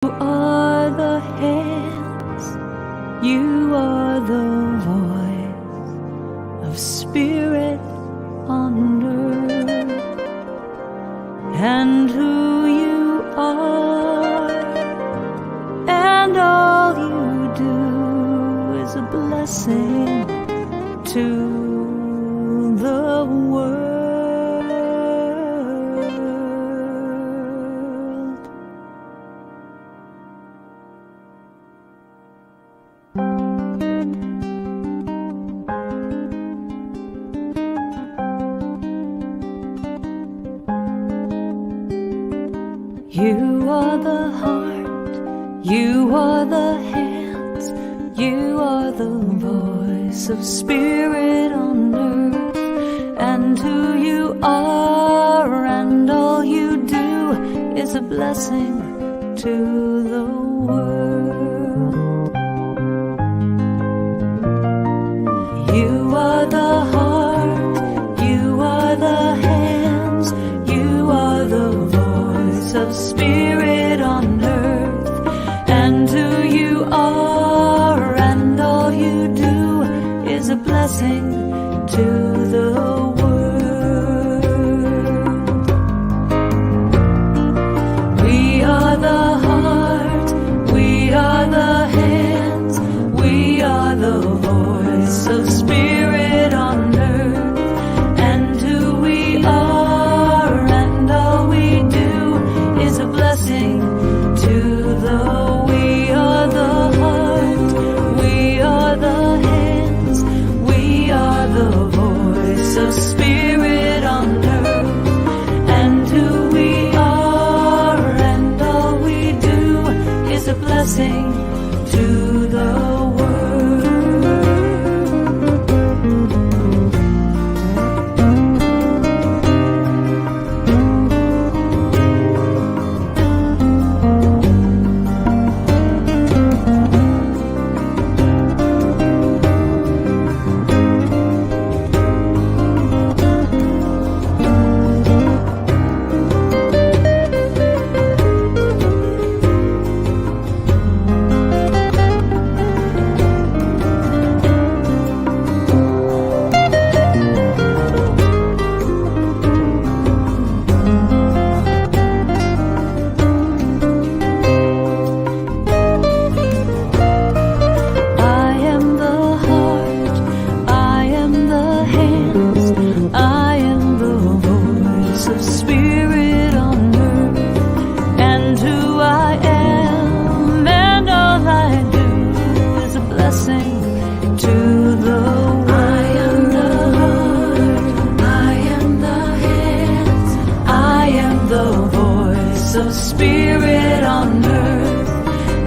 You are the hands, you are the voice of spirit on earth, and who you are, and all you do is a blessing to the world. You are the heart, you are the hands, you are the voice of spirit on earth, and who you are and all you do is a blessing to the world. You are the heart, you are the hands, you are the voice of spirit on earth, and who you are and all you do is a blessing to the world. We are the heart, we are the hands, we are the voice of spirit on earth, and who we are and all we do is a blessing to the world. We are the heart, we are the hands, we are the voice of spirit on earth, and who we are and all we do is a blessing to the world. Of spirit on earth,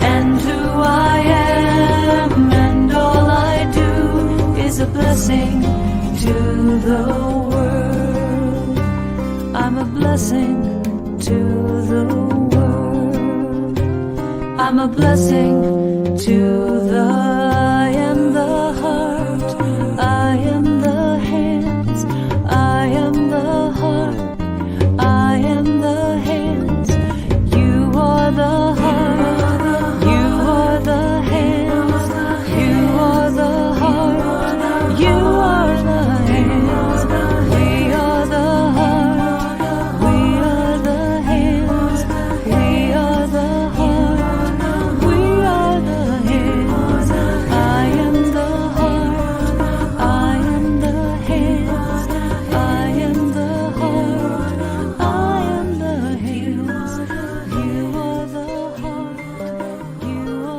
and who I am and all I do is a blessing to the world. I'm a blessing to the world. I'm a blessing to the I am the heart, I am the hands, I am the heart, I am the hands. You are the heart, you are the hands, you are the heart, you are the hands. We are the heart, we are the hands, we are the heart, we are the hands. I am the heart, I am the hands, I am the heart, I am the hands. You are the heart, you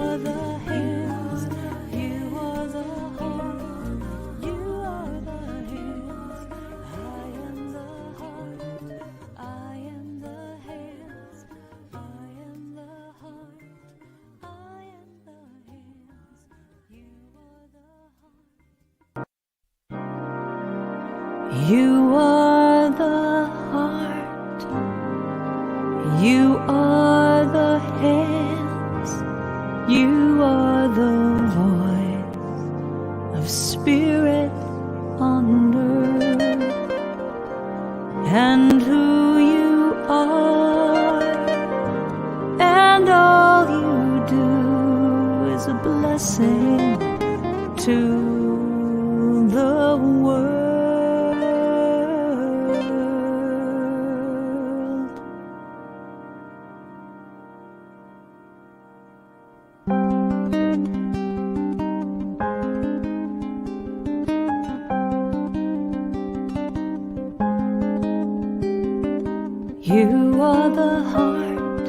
are the hands, you are the heart, you are the hands. I am the heart, I am the hands, I am the heart, I am the hands. You are the heart. You are the heart, you are the hands, you are the voice of spirit on earth, and who you are and all to the world. You are the heart,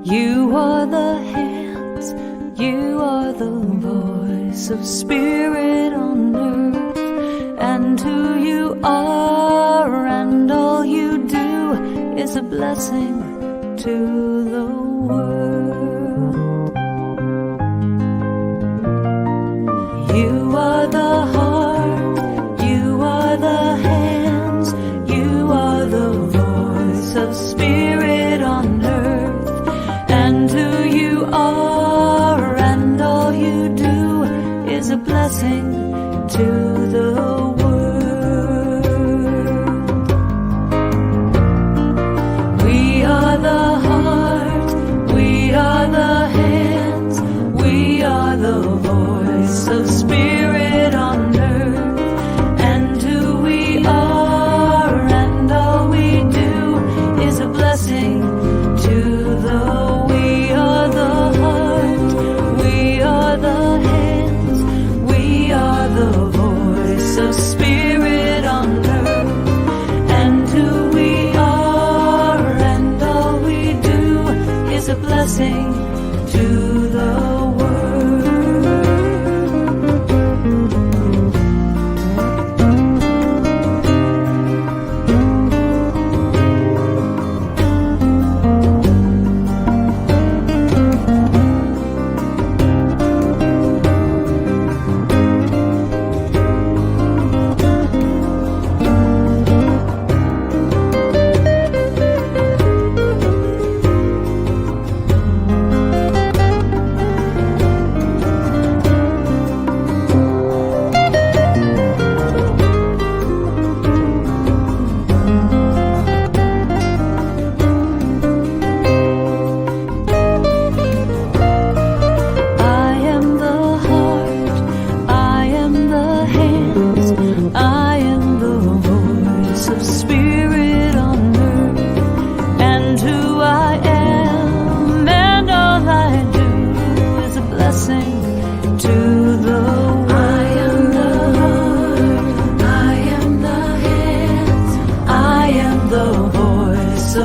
you are the hands, you are the voice of spirit on earth. And who you are and all you do is a blessing to the world. You are the heart, you are the hands, you are the voice of spirit on earth. And who you are and all you do is a blessing to the world. We are the heart, we are the hands, we are the voice of spirit on earth. And who we are and all we do is a blessing to the world. We are the heart, we are the hands, we are the voice of spirit on earth. And who we are and all we do is a blessing to the world.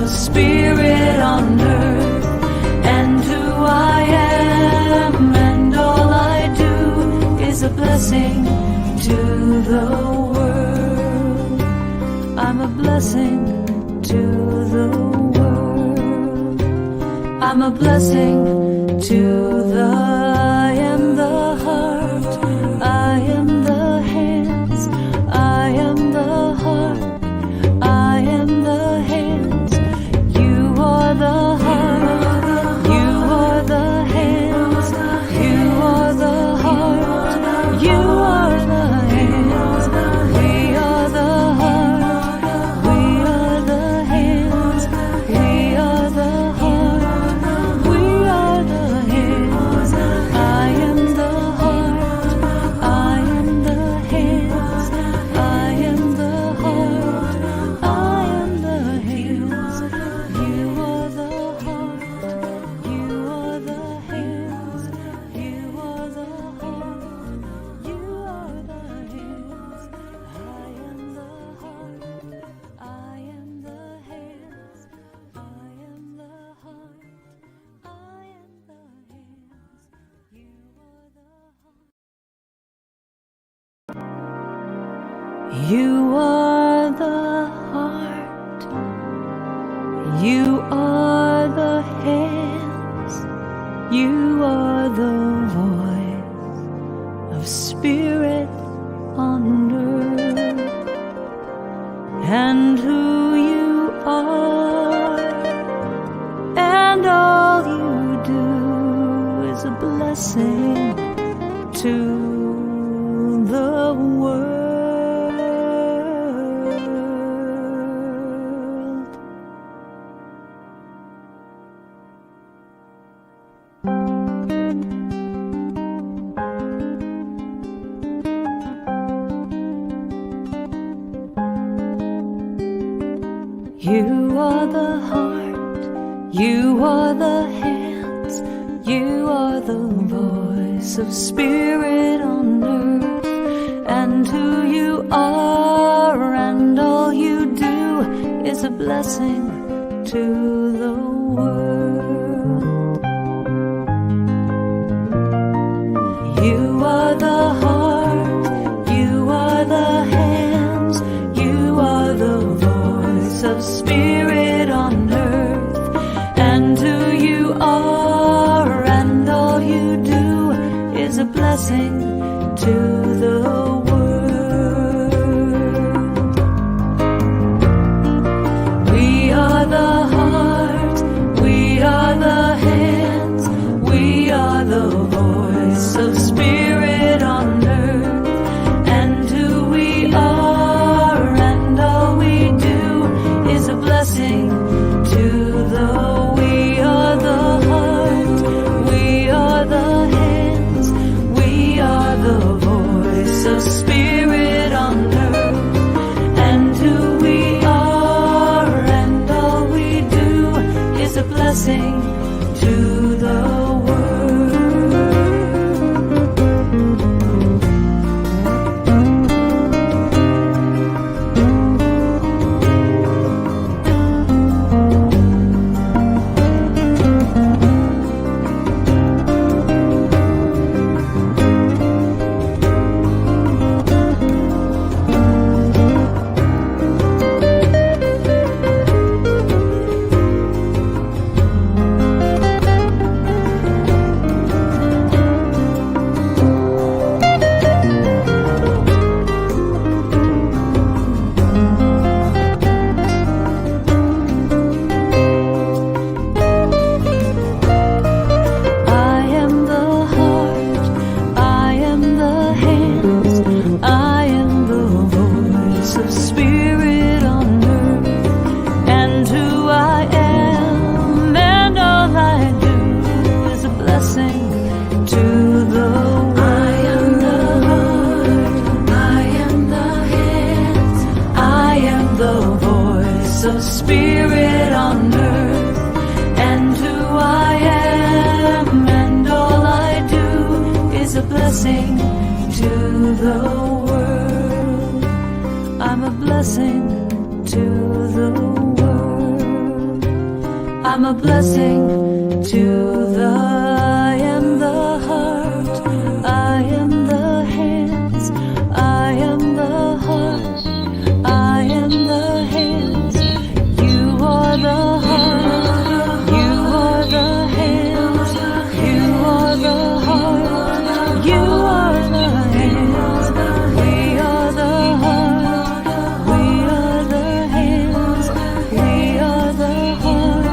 Spirit on earth, and who I am and all I do is a blessing to the world. I'm a blessing to the world. I'm a blessing to the I am the heart, I am the hands, I am the heart, I am the hands. You are the heart, you are the hands, you are the heart, you are the hands. We are the heart, we are the hands, we are the heart, we are the hands. I am the heart, I am the hands, I am the heart, I am the hands. You are the heart, you are the hands, you are the heart, you are the hands. I am the heart, I am the hands, I am the heart, I am the hands. You are the heart. You are the heart, you are the hands, you are the voice of spirit on earth. And who you are and all you do is a blessing to the world. You are the heart, you are the hands, you are the voice of spirit on earth. And who you are and all you do is a blessing to the world. You are the heart, you are the hands, you are the voice of spirit on earth. And who you are and all you do is a blessing to the world. We are the heart, we are the hands, we are the voice of spirit on earth. And who we are and all we do is a blessing to the world. We are the heart, we are the hands, we are the voice of spirit on earth. And who we are and all we do is a blessing to the world. Spirit on earth, and who I am and all I do is a blessing to the world. I'm a blessing to the world. I'm a blessing to the I am the heart, I am the hands, I am the heart, I am the hands. You are the heart, you are the hands, you are the heart, you are the hands. We are the heart, we are the hands, we are the heart,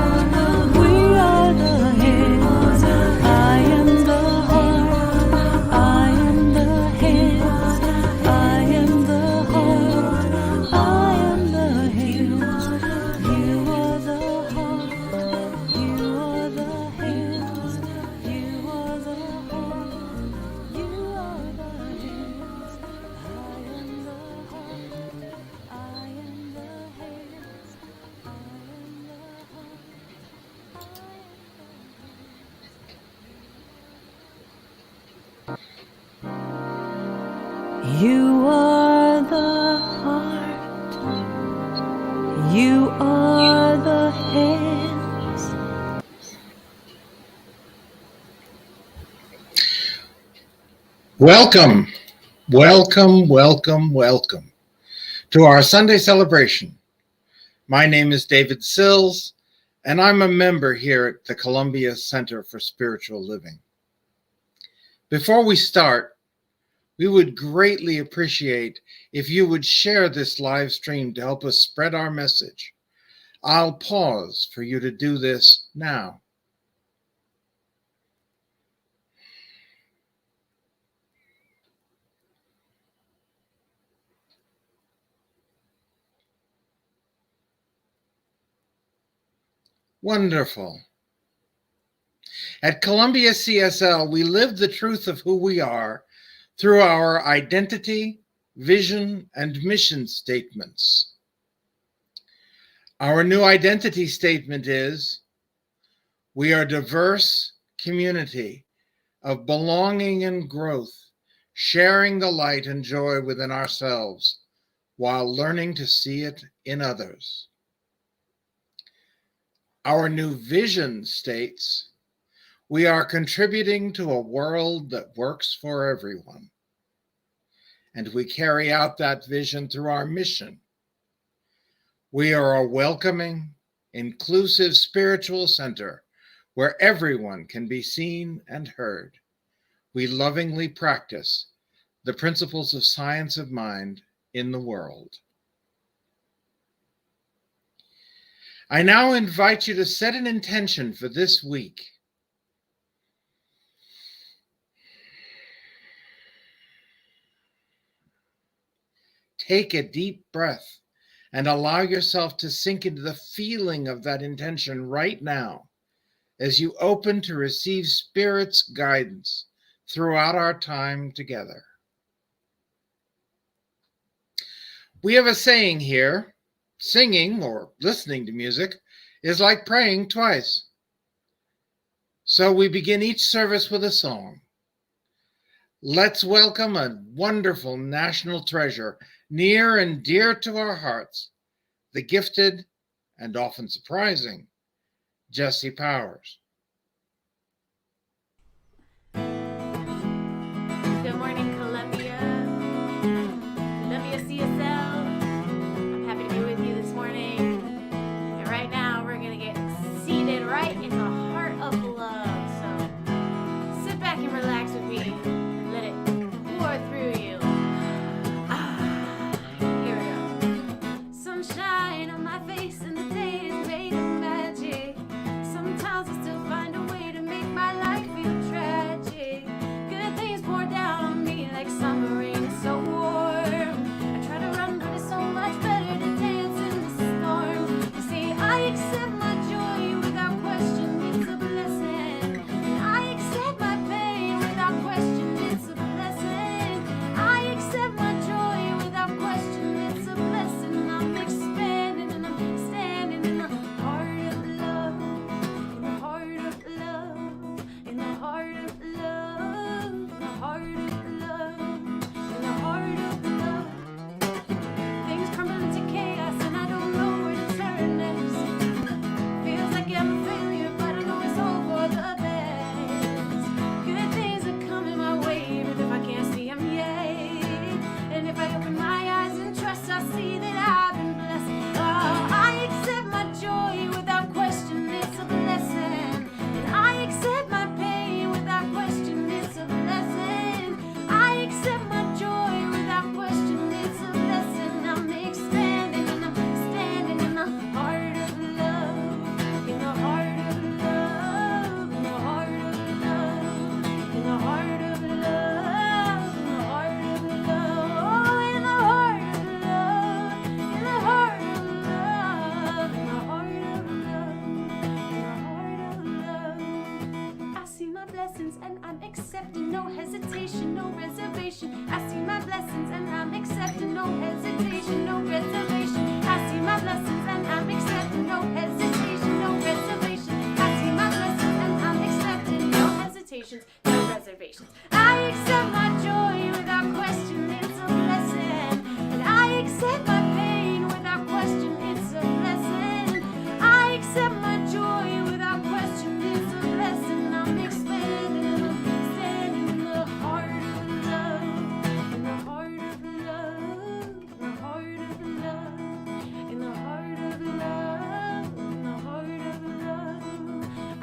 we are the hands. I am the heart, I am the hands, I am the heart, I am the hands. You are the heart, you are the hands, you are the heart, you are the hands. I am the heart, I am the hands, I am the heart, You are the heart, you are the hands. Welcome, welcome, welcome, welcome to our Sunday celebration. My name is David Sills, and I'm a member here at the Columbia Center for Spiritual Living. Before we start, we would greatly appreciate if you would share this live stream to help us spread our message. I'll pause for you to do this now. Wonderful. At Columbia CSL, we live the truth of who we are through our identity, vision, and mission statements. Our new identity statement is, we are a diverse community of belonging and growth, sharing the light and joy within ourselves while learning to see it in others. Our new vision states, we are contributing to a world that works for everyone. And we carry out that vision through our mission. We are a welcoming, inclusive spiritual center where everyone can be seen and heard. We lovingly practice the principles of science of mind in the world. I now invite you to set an intention for this week. Take a deep breath and allow yourself to sink into the feeling of that intention right now as you open to receive Spirit's guidance throughout our time together. We have a saying here, singing or listening to music is like praying twice. So we begin each service with a song. Let's welcome a wonderful national treasure, near and dear to our hearts, the gifted and often surprising Jessie Powers. Good morning, Columbia. Columbia CSL. I'm happy to be with you this morning. And right now, we're going to get seated right in the heart of love. So sit back and relax with me and let it pour through you. Here we go. Sunshine on my face and the day is made of magic. Sometimes I still find a way to make my life feel tragic. Good things pour down on me like summer rain, so warm. I try to run, but it's so much better to dance in the storm. You see, I accept my joy without question, it's a blessing. And I accept my pain without question, it's a blessing. I accept my joy without question, it's a blessing. I'm expanding and I'm standing in the heart of love. In the heart of love, in the heart of love, in the heart of love, in the heart of love. Things crumble into chaos and I don't know where to turn next. Feels like I'm a failure, but I know it's all for the best. Good things are coming my way, even if I can't see them yet. And if I open my eyes and trust, I see that I've been blessed. Oh, I accept my joy without question, it's a blessing. And I accept my pain without question, it's a blessing. I accept my joy without question, it's a blessing. I'm expanding and I'm standing in the heart of love. In the heart of love, in the heart of love, in the heart of love, in the heart of love, oh, in the heart of love, in the heart of love, in the heart of love, in the heart of love. I see my blessings and I'm accepting, no hesitation, no reservation. I see my blessings and I'm accepting, no hesitation, no reservation. I see my blessings and I'm accepting, no hesitation, no reservation. I see my blessings and I'm accepting, no hesitations, no reservations. I accept my joy without question, it's a blessing. And I accept my pain without question, it's a blessing. I accept my joy without question, it's a blessing. I'm expanding, I'm standing in the heart of love, in the heart of love, in the heart of love, in the heart of love, in the heart of love.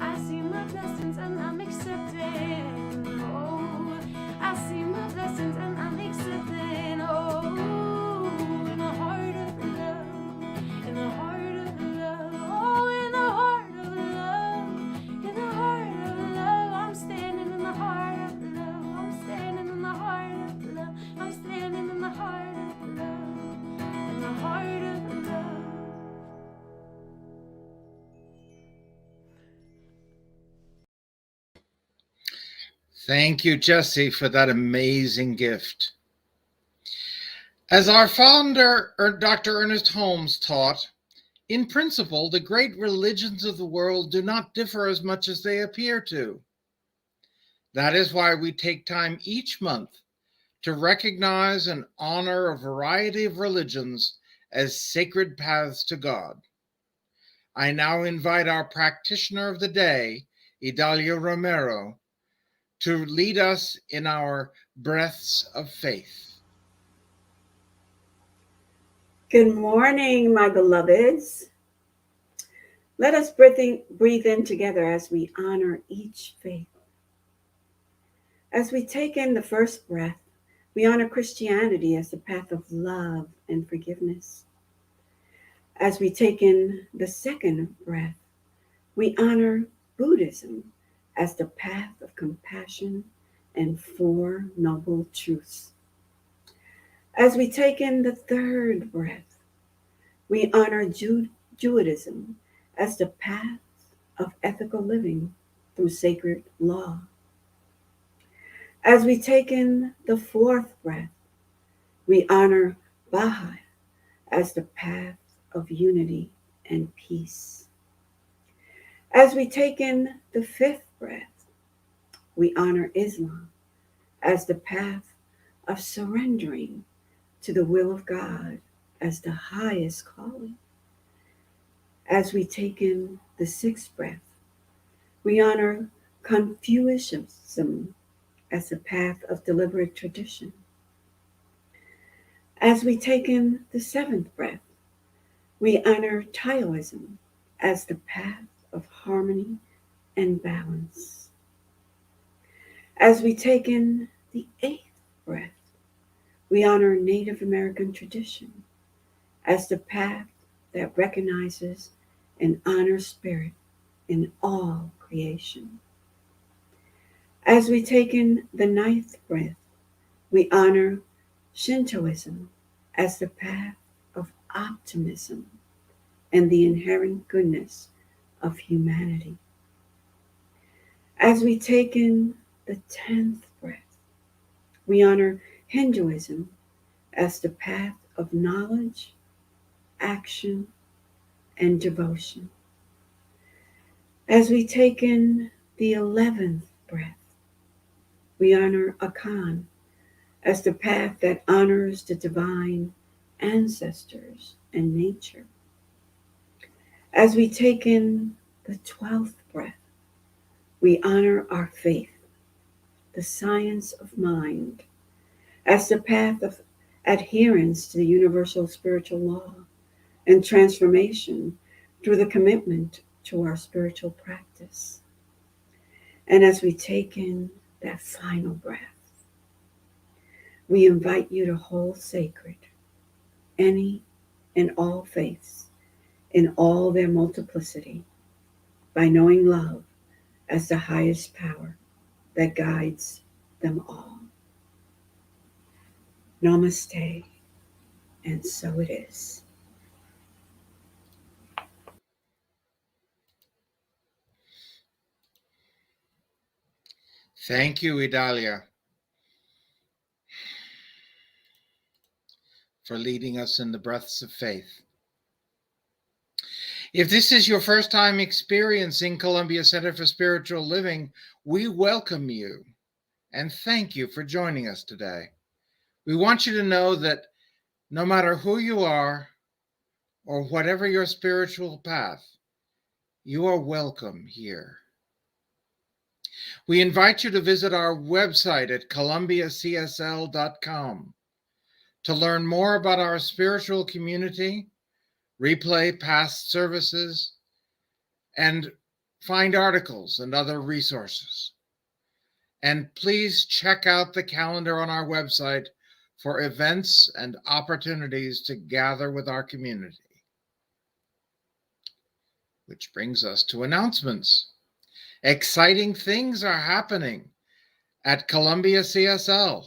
I see my blessings and I'm accepting. Oh, I see my blessings and I'm accepting. Oh, in the heart of love, in the heart of love. Oh, in the heart of love, in the heart of love. I'm standing in the heart of love. I'm standing in the heart of love. I'm standing in the heart of love, in the heart of love. Thank you, Jessie, for that amazing gift. As our founder, Dr. Ernest Holmes, taught, In principle, the great religions of the world do not differ as much as they appear to. That is why we take time each month to recognize and honor a variety of religions as sacred paths to God. I now invite our practitioner of the day, Idalia Romero, to lead us in our breaths of faith. Good morning, my beloveds. Let us breathe in together as we honor each faith. As we take in the first breath, we honor Christianity as the path of love and forgiveness. As we take in the second breath, we honor Buddhism as the path of compassion and Four Noble Truths. As we take in the third breath, we honor Judaism as the path of ethical living through sacred law. As we take in the fourth breath, we honor Baha'i as the path of unity and peace. As we take in the fifth breath, we honor Islam as the path of surrendering to the will of God as the highest calling. As we take in the sixth breath, we honor Confucianism as the path of deliberate tradition. As we take in the seventh breath, we honor Taoism as the path of harmony and balance. As we take in the eighth breath, we honor Native American tradition as the path that recognizes and honors spirit in all creation. As we take in the ninth breath, we honor Shintoism as the path of optimism and the inherent goodness of humanity. As we take in the 10th breath, we honor Hinduism as the path of knowledge, action, and devotion. As we take in the 11th breath, we honor Akan as the path that honors the divine ancestors and nature. As we take in the 12th breath, we honor our faith, the science of mind, as the path of adherence to the universal spiritual law and transformation through the commitment to our spiritual practice. And as we take in that final breath, we invite you to hold sacred any and all faiths in all their multiplicity by knowing love as the highest power that guides them all. Namaste, and so it is. Thank you, Idalia, for leading us in the breaths of faith. If this is your first time experiencing Columbia Center for Spiritual Living, we welcome you and thank you for joining us today. We want you to know that no matter who you are or whatever your spiritual path, you are welcome here. We invite you to visit our website at columbiacsl.com to learn more about our spiritual community, replay past services, and find articles and other resources. And please check out the calendar on our website for events and opportunities to gather with our community. Which brings us to announcements. Exciting things are happening at Columbia CSL.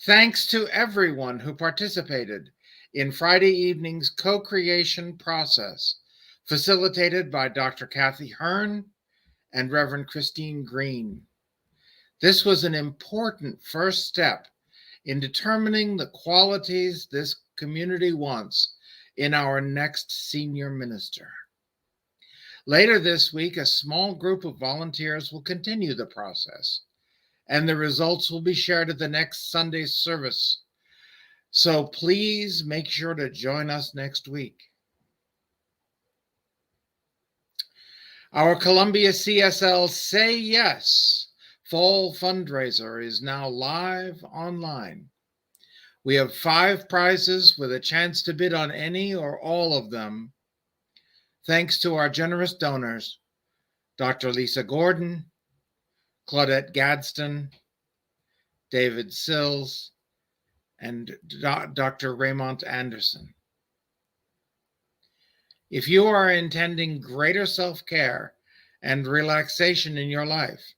Thanks to everyone who participated in Friday evening's co-creation process, facilitated by Dr. Kathy Hearn and Reverend Christine Green. This was an important first step in determining the qualities this community wants in our next senior minister. Later this week, a small group of volunteers will continue the process, and the results will be shared at the next Sunday service. So please make sure to join us next week. Our Columbia CSL Say Yes fall fundraiser is now live online. We have 5 prizes with a chance to bid on any or all of them, thanks to our generous donors, Dr. Lisa Gordon, Claudette Gadsden, David Sills, and Dr. Raymond Anderson. If you are intending greater self-care and relaxation in your life,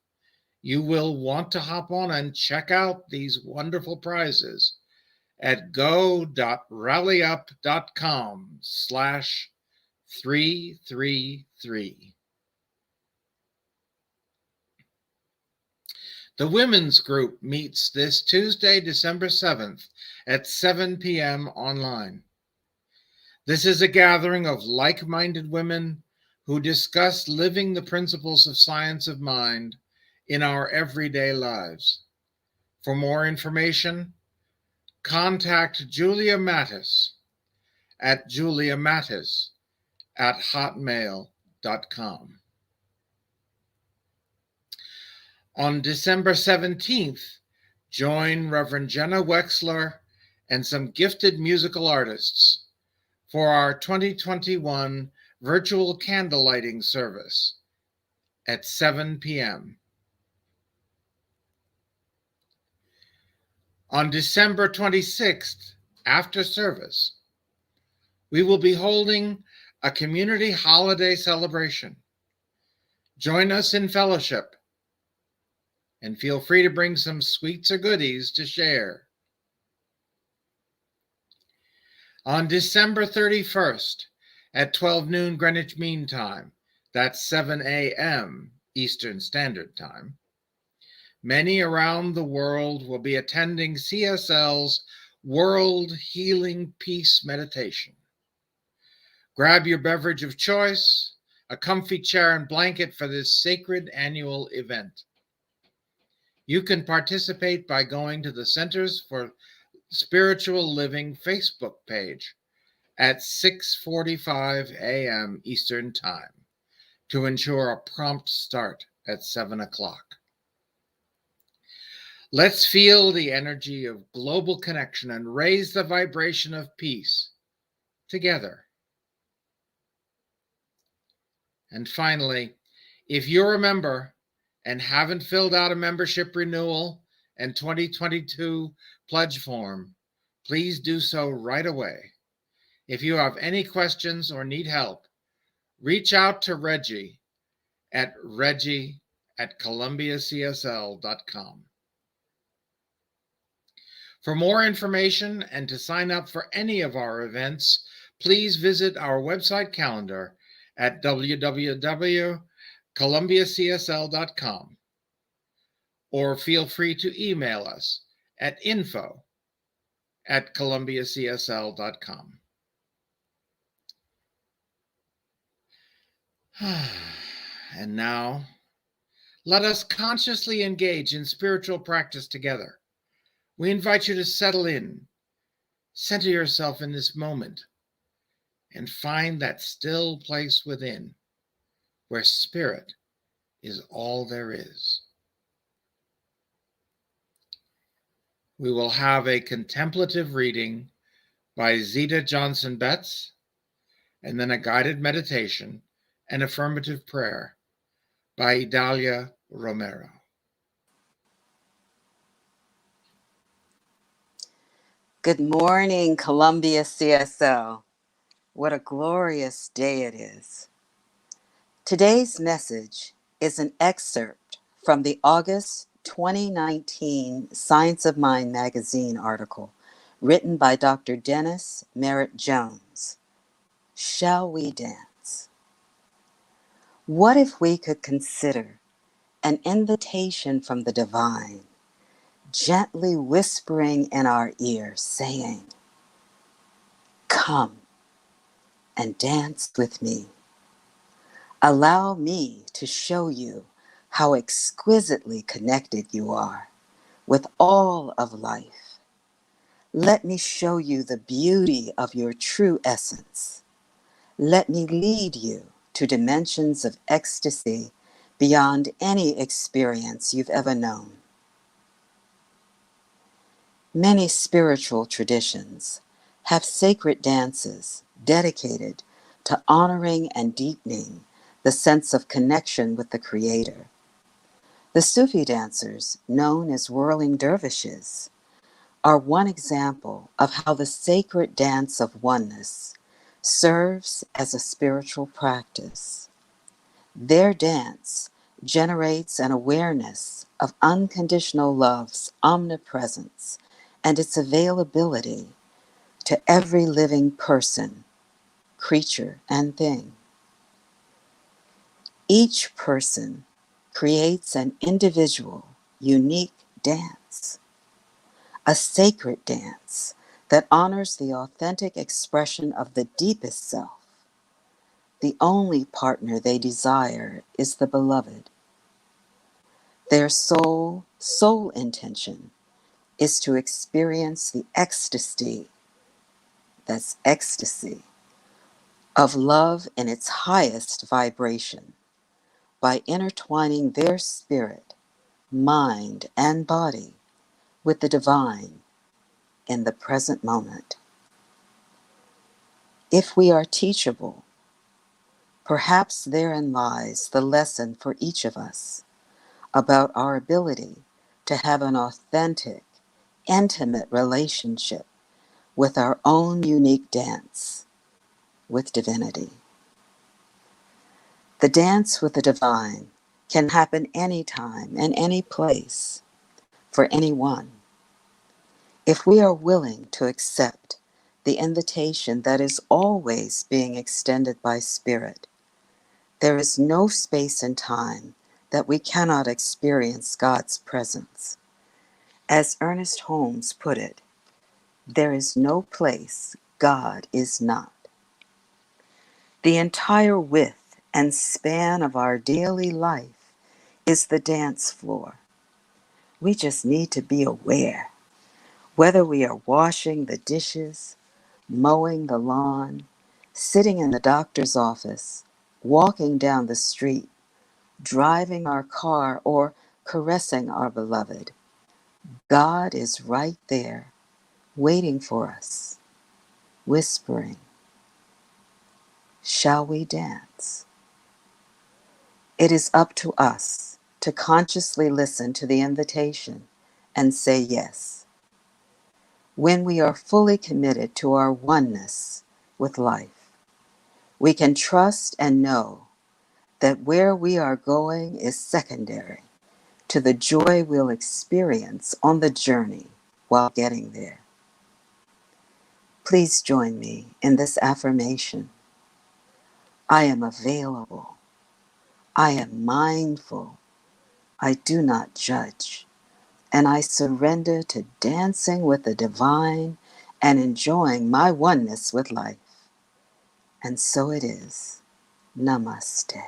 you will want to hop on and check out these wonderful prizes at go.rallyup.com/333. The women's group meets this Tuesday, December 7th at 7 p.m. online. This is a gathering of like-minded women who discuss living the principles of science of mind in our everyday lives. For more information, contact Julia Mattis at juliamattis@hotmail.com. On December 17th, join Reverend Jenna Wexler and some gifted musical artists for our 2021 virtual candle lighting service at 7 p.m. On December 26th, after service, we will be holding a community holiday celebration. Join us in fellowship and feel free to bring some sweets or goodies to share. On December 31st at 12 noon Greenwich Mean Time, that's 7 a.m. Eastern Standard Time, many around the world will be attending CSL's World Healing Peace Meditation. Grab your beverage of choice, a comfy chair and blanket for this sacred annual event. You can participate by going to the Centers for Spiritual Living Facebook page at 6:45 a.m. Eastern Time to ensure a prompt start at 7 o'clock. Let's feel the energy of global connection and raise the vibration of peace together. And finally, if you're a member and haven't filled out a membership renewal and 2022 pledge form, please do so right away. If you have any questions or need help, reach out to Reggie at columbiacsl.com. For more information and to sign up for any of our events, please visit our website calendar at www.columbiacsl.com, or feel free to email us at info@columbiacsl.com. And now, let us consciously engage in spiritual practice together. We invite you to settle in, center yourself in this moment, and find that still place within where spirit is all there is. We will have a contemplative reading by Zita Johnson Betts, and then a guided meditation and affirmative prayer by Idalia Romero. Good morning, Columbia CSL. What a glorious day it is. Today's message is an excerpt from the August 2019 Science of Mind magazine article written by Dr. Dennis Merritt Jones. Shall we dance? What if we could consider an invitation from the divine, gently whispering in our ear, saying, "Come, and dance with me. Allow me to show you how exquisitely connected you are with all of life. Let me show you the beauty of your true essence. Let me lead you to dimensions of ecstasy beyond any experience you've ever known. Many spiritual traditions have sacred dances dedicated to honoring and deepening the sense of connection with the Creator. The Sufi dancers, known as whirling dervishes, are one example of how the sacred dance of oneness serves as a spiritual practice. Their dance generates an awareness of unconditional love's omnipresence and its availability to every living person, creature, and thing. Each person creates an individual, unique dance, a sacred dance that honors the authentic expression of the deepest self. The only partner they desire is the beloved. Their soul intention is to experience the ecstasy of love in its highest vibration by intertwining their spirit, mind, and body with the divine in the present moment. If we are teachable, perhaps therein lies the lesson for each of us about our ability to have an authentic, intimate relationship with our own unique dance with divinity. The dance with the divine can happen anytime and any place for anyone. If we are willing to accept the invitation that is always being extended by Spirit, there is no space and time that we cannot experience God's presence. As Ernest Holmes put it, there is no place God is not. The entire width and span of our daily life is the dance floor. We just need to be aware, whether we are washing the dishes, mowing the lawn, sitting in the doctor's office, walking down the street, driving our car, or caressing our beloved. God is right there, waiting for us, whispering, "Shall we dance?" It is up to us to consciously listen to the invitation and say yes. When we are fully committed to our oneness with life, we can trust and know that where we are going is secondary to the joy we'll experience on the journey while getting there. Please join me in this affirmation. I am available. I am mindful. I do not judge. And I surrender to dancing with the divine and enjoying my oneness with life. And so it is. Namaste.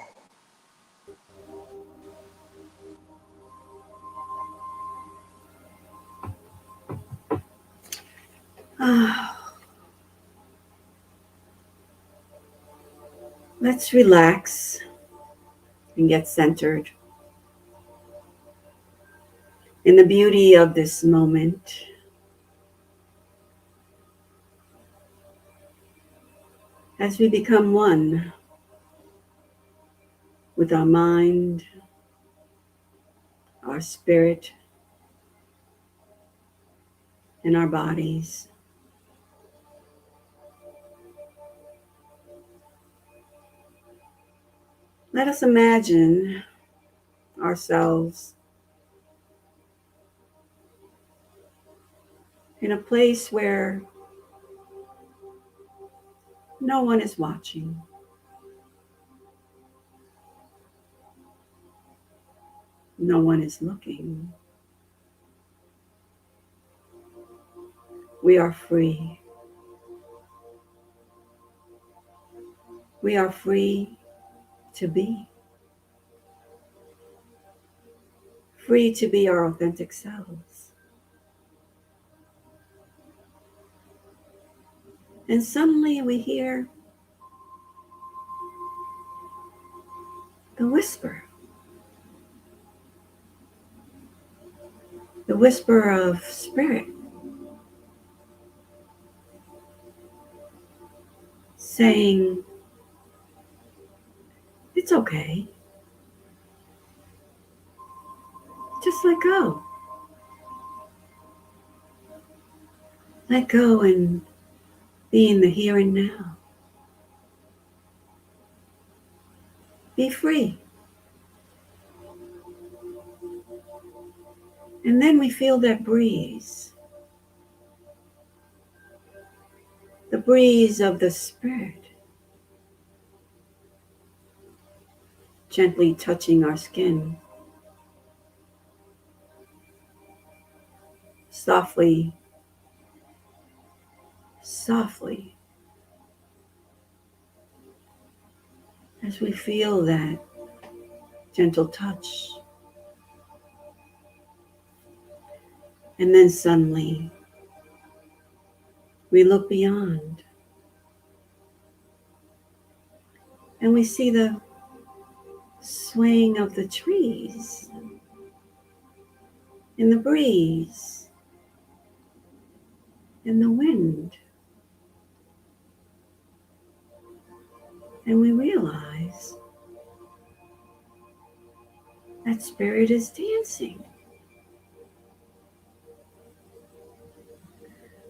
Let's relax and get centered in the beauty of this moment. As we become one with our mind, our spirit, and our bodies. Let us imagine ourselves in a place where no one is watching, no one is looking. We are free. We are free to be. Free to be our authentic selves. And suddenly we hear the whisper of spirit saying, it's okay. Just let go. Let go and be in the here and now. Be free. And then we feel that breeze. The breeze of the spirit. Gently touching our skin. Softly, softly. As we feel that gentle touch. And then suddenly, we look beyond. And we see the swaying of the trees in the breeze, in the wind. And we realize that spirit is dancing.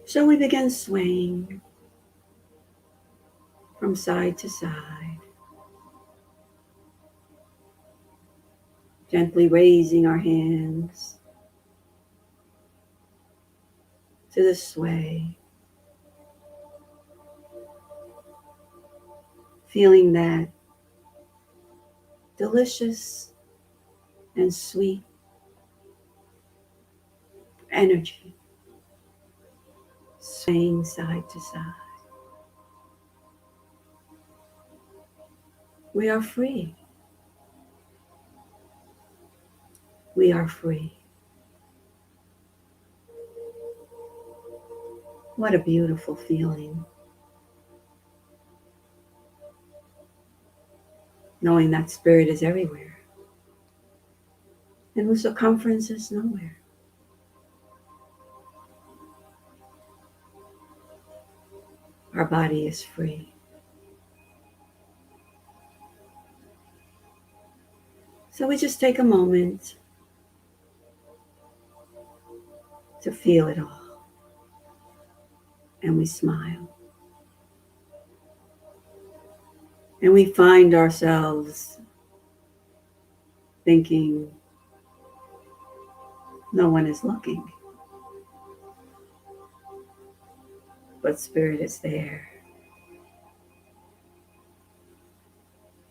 So we begin swaying from side to side, gently raising our hands to the sway, feeling that delicious and sweet energy swaying side to side. We are free. We are free. What a beautiful feeling. Knowing that spirit is everywhere and whose circumference is nowhere. Our body is free. So we just take a moment to feel it all. And we smile. And we find ourselves thinking, no one is looking. But spirit is there,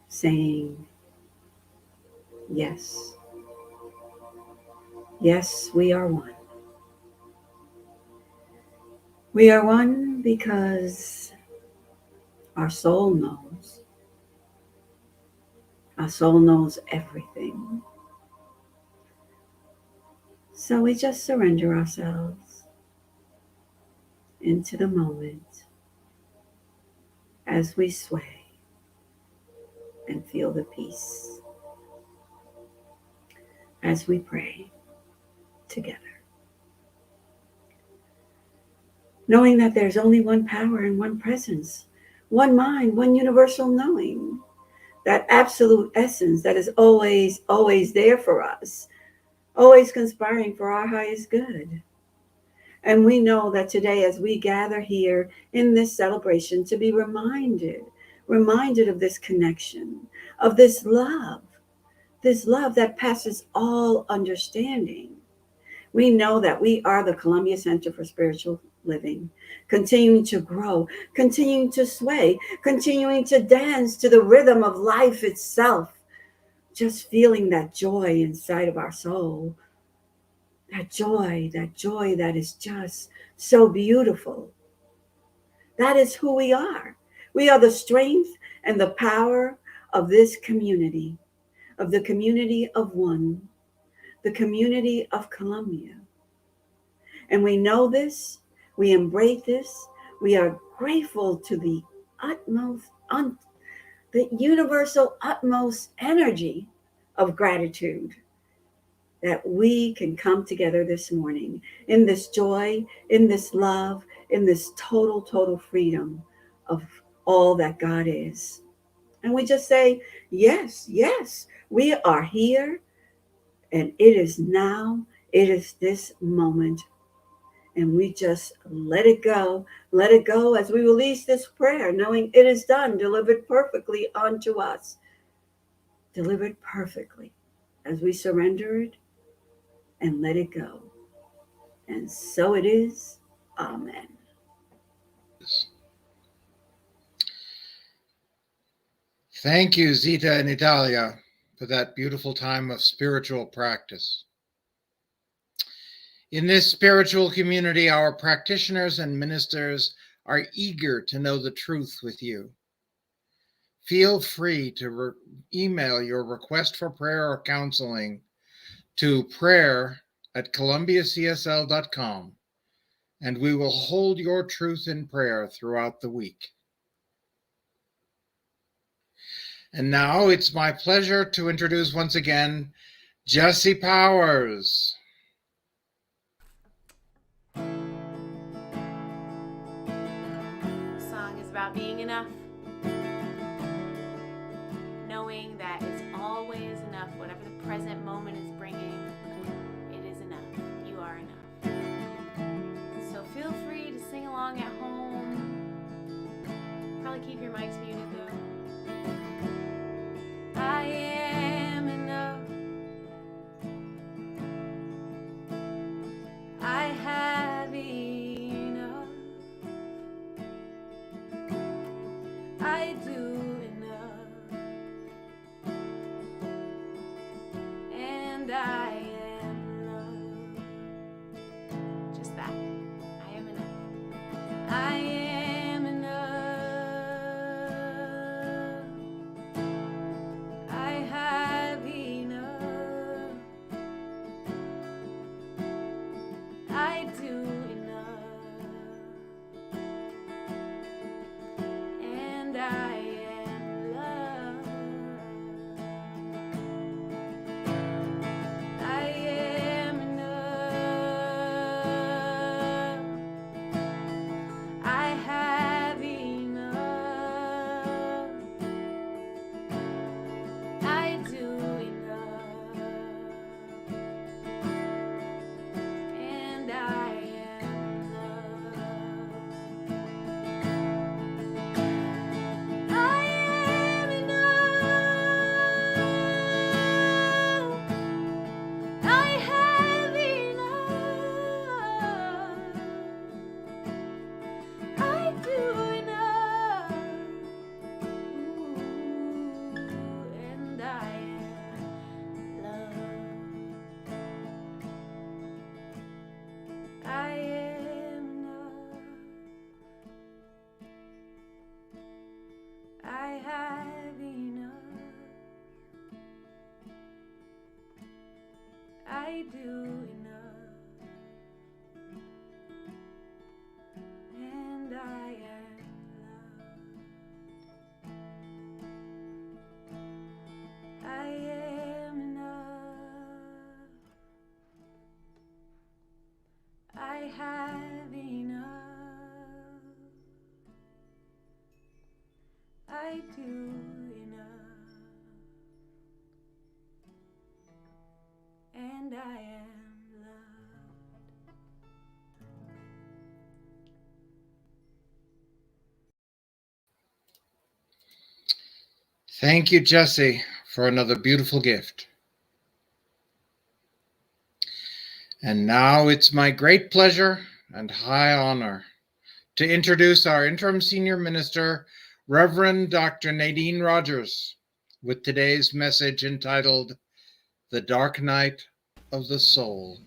saying, yes. Yes, we are one. We are one because our soul knows. Our soul knows everything. So we just surrender ourselves into the moment as we sway and feel the peace as we pray together. Knowing that there's only one power and one presence, one mind, one universal knowing, that absolute essence that is always, always there for us, always conspiring for our highest good. And we know that today, as we gather here in this celebration, to be reminded of this connection, of this love that passes all understanding. We know that we are the Columbia Center for Spiritual Living, continuing to grow, continuing to sway, continuing to dance to the rhythm of life itself, just feeling that joy inside of our soul, that joy that is just so beautiful. That is who we are. We are the strength and the power of this community, of the community of one, the community of Columbia. And we know this, we embrace this, we are grateful to the utmost, the universal utmost energy of gratitude that we can come together this morning in this joy, in this love, in this total, total freedom of all that God is. And we just say, yes, yes, we are here and it is now, it is this moment. And we just let it go as we release this prayer, knowing it is done, delivered perfectly unto us, delivered perfectly as we surrender it and let it go. And so it is. Amen. Thank you, Zita and Italia, for that beautiful time of spiritual practice. In this spiritual community, our practitioners and ministers are eager to know the truth with you. Feel free to email your request for prayer or counseling to prayer@columbiacsl.com, and we will hold your truth in prayer throughout the week. And now it's my pleasure to introduce once again Jesse Powers. The song is about being enough. Knowing that it's always enough. Whatever the present moment is bringing, it is enough. You are enough. So feel free to sing along at home. Probably keep your mics muted though. I am enough. I have enough. I do enough. And I am loved. Just that. I am enough. I am enough. I have enough. I do enough. And I am loved. I am enough. I have enough. I do enough. And I am loved. I am enough. I have enough. I do enough. And I am loved. I am enough. I have enough. I do enough. And I am loved. I am enough. I have enough. I do enough. And I am loved. Thank you, Jesse, for another beautiful gift. And now it's my great pleasure and high honor to introduce our interim senior minister, Reverend Dr. Nadene Rogers, with today's message entitled, The Dark Night of the Soul.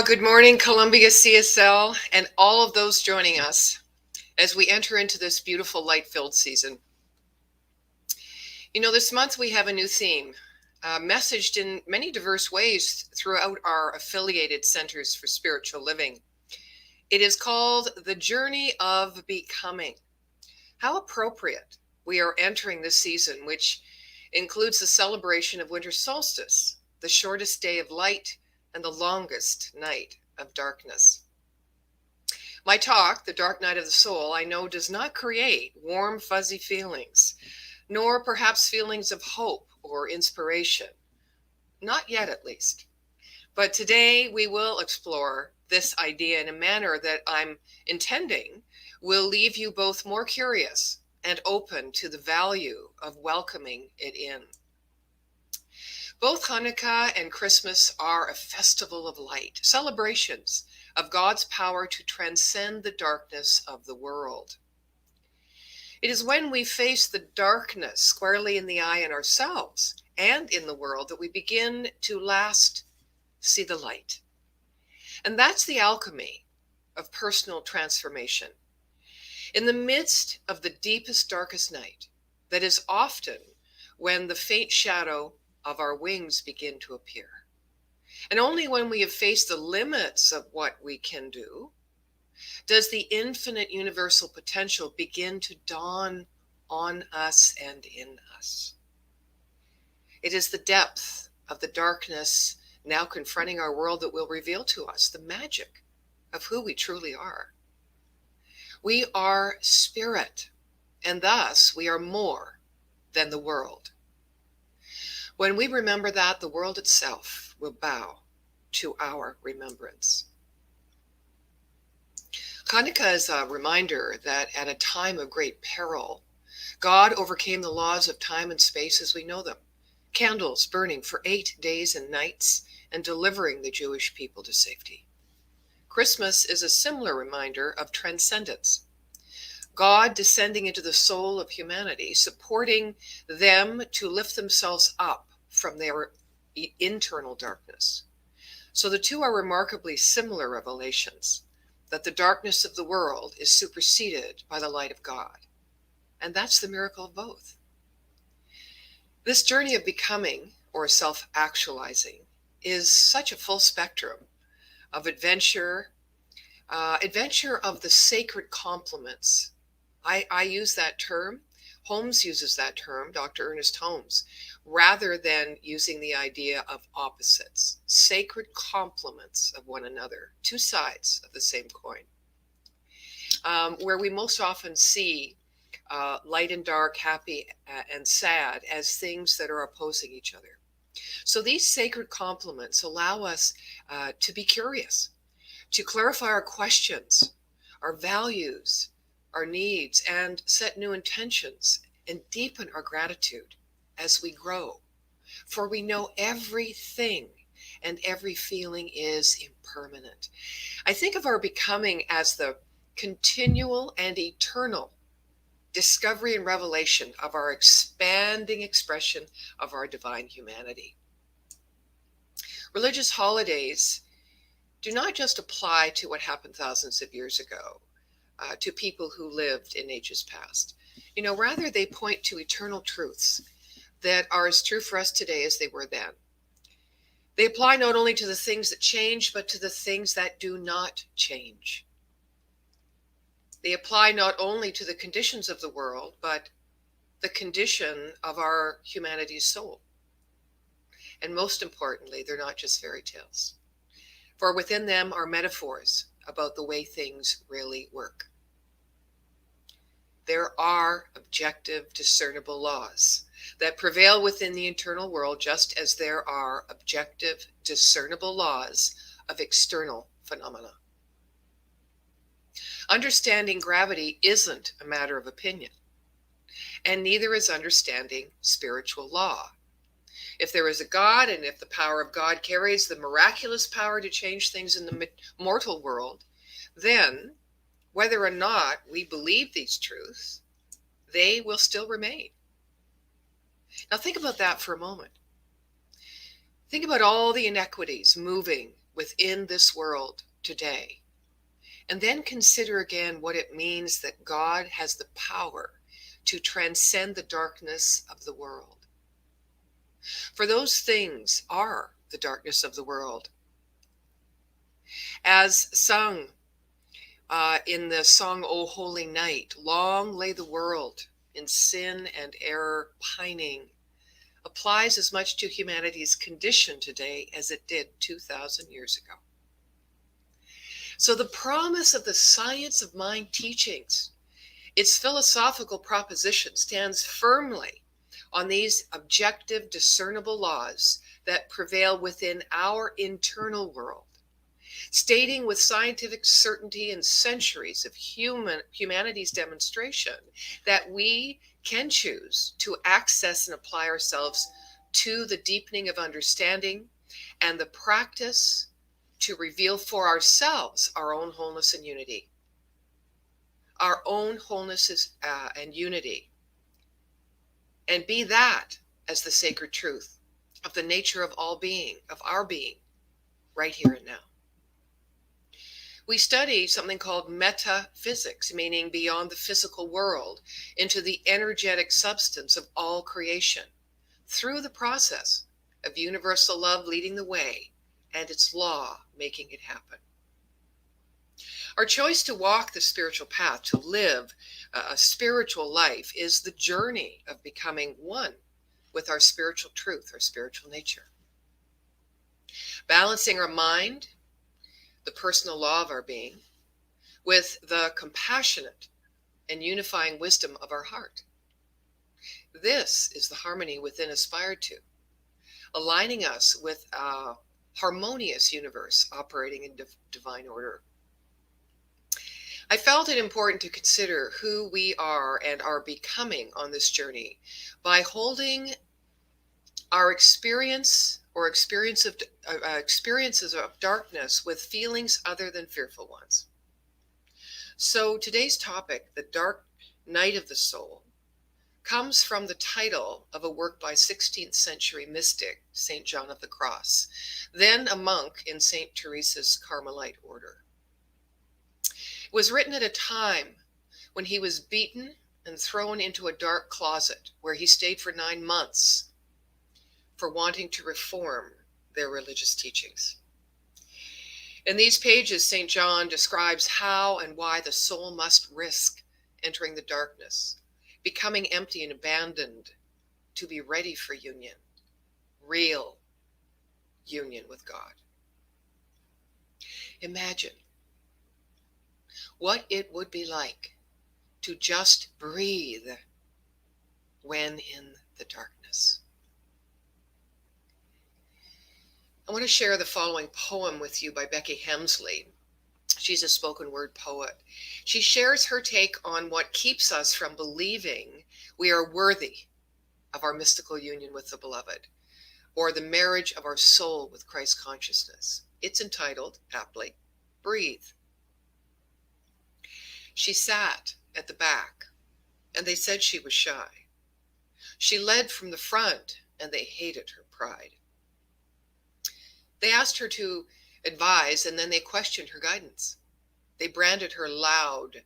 Good morning, Columbia CSL, and all of those joining us. as we enter into this beautiful light-filled season. You know, this month we have a new theme, messaged in many diverse ways throughout our affiliated centers for spiritual living. It is called The Journey of Becoming. How appropriate we are entering this season, which includes the celebration of winter solstice, the shortest day of light and the longest night of darkness. My talk, The Dark Night of the Soul, I know does not create warm, fuzzy feelings, nor perhaps feelings of hope or inspiration. Not yet, at least. But today we will explore this idea in a manner that I'm intending will leave you both more curious and open to the value of welcoming it in. Both Hanukkah and Christmas are a festival of light, celebrations of God's power to transcend the darkness of the world. It is when we face the darkness squarely in the eye in ourselves and in the world that we begin to last see the light. And that's the alchemy of personal transformation. In the midst of the deepest, darkest night, that is often when the faint shadow of our wings begin to appear. And only when we have faced the limits of what we can do, does the infinite universal potential begin to dawn on us and in us. It is the depth of the darkness now confronting our world that will reveal to us the magic of who we truly are. We are spirit, and thus we are more than the world. When we remember that, the world itself will bow to our remembrance. Hanukkah is a reminder that at a time of great peril, God overcame the laws of time and space as we know them, candles burning for 8 days and nights and delivering the Jewish people to safety. Christmas is a similar reminder of transcendence. God descending into the soul of humanity, supporting them to lift themselves up from their internal darkness. So the two are remarkably similar revelations, that the darkness of the world is superseded by the light of God. And that's the miracle of both. This journey of becoming, or self-actualizing, is such a full spectrum of adventure of the sacred complements. I use that term. Holmes uses that term, Dr. Ernest Holmes, rather than using the idea of opposites, sacred complements of one another, two sides of the same coin, where we most often see light and dark, happy and sad as things that are opposing each other. So these sacred complements allow us to be curious, to clarify our questions, our values, our needs, and set new intentions and deepen our gratitude as we grow. For we know everything and every feeling is impermanent. I think of our becoming as the continual and eternal discovery and revelation of our expanding expression of our divine humanity. Religious holidays do not just apply to what happened thousands of years ago, to people who lived in ages past. Rather they point to eternal truths that are as true for us today as they were then. They apply not only to the things that change, but to the things that do not change. They apply not only to the conditions of the world, but the condition of our humanity's soul. And most importantly, they're not just fairy tales, for within them are metaphors about the way things really work. There are objective, discernible laws that prevail within the internal world, just as there are objective, discernible laws of external phenomena. Understanding gravity isn't a matter of opinion, and neither is understanding spiritual law. If there is a God, and if the power of God carries the miraculous power to change things in the mortal world, then whether or not we believe these truths, they will still remain. Now think about that for a moment. Think about all the inequities moving within this world today, And then consider again what it means that God has the power to transcend the darkness of the world. For those things are the darkness of the world. As sung in the song, O Holy Night, long lay the world in sin and error pining, applies as much to humanity's condition today as it did 2,000 years ago. So the promise of the science of mind teachings, its philosophical proposition, stands firmly on these objective, discernible laws that prevail within our internal world, stating with scientific certainty and centuries of humanity's demonstration that we can choose to access and apply ourselves to the deepening of understanding and the practice to reveal for ourselves our own wholeness and unity. Our own wholeness and unity. And be that as the sacred truth of the nature of all being, of our being, right here and now. We study something called metaphysics, meaning beyond the physical world, into the energetic substance of all creation, through the process of universal love leading the way and its law making it happen. Our choice to walk the spiritual path, to live a spiritual life, is the journey of becoming one with our spiritual truth, our spiritual nature. Balancing our mind, the personal law of our being, with the compassionate and unifying wisdom of our heart. This is the harmony within aspired to, aligning us with a harmonious universe operating in divine order. I felt it important to consider who we are and are becoming on this journey by holding our experiences of darkness with feelings other than fearful ones. So today's topic, the dark night of the soul, comes from the title of a work by 16th century mystic, St. John of the Cross, then a monk in St. Teresa's Carmelite order. It was written at a time when he was beaten and thrown into a dark closet where he stayed for 9 months for wanting to reform their religious teachings. In these pages, St. John describes how and why the soul must risk entering the darkness, becoming empty and abandoned to be ready for union, real union with God. Imagine what it would be like to just breathe when in the darkness. I want to share the following poem with you by Becky Hemsley. She's a spoken word poet. She shares her take on what keeps us from believing we are worthy of our mystical union with the beloved, or the marriage of our soul with Christ consciousness. It's entitled, aptly, Breathe. She sat at the back, and they said she was shy. She led from the front, and they hated her pride. They asked her to advise, and then they questioned her guidance. They branded her loud,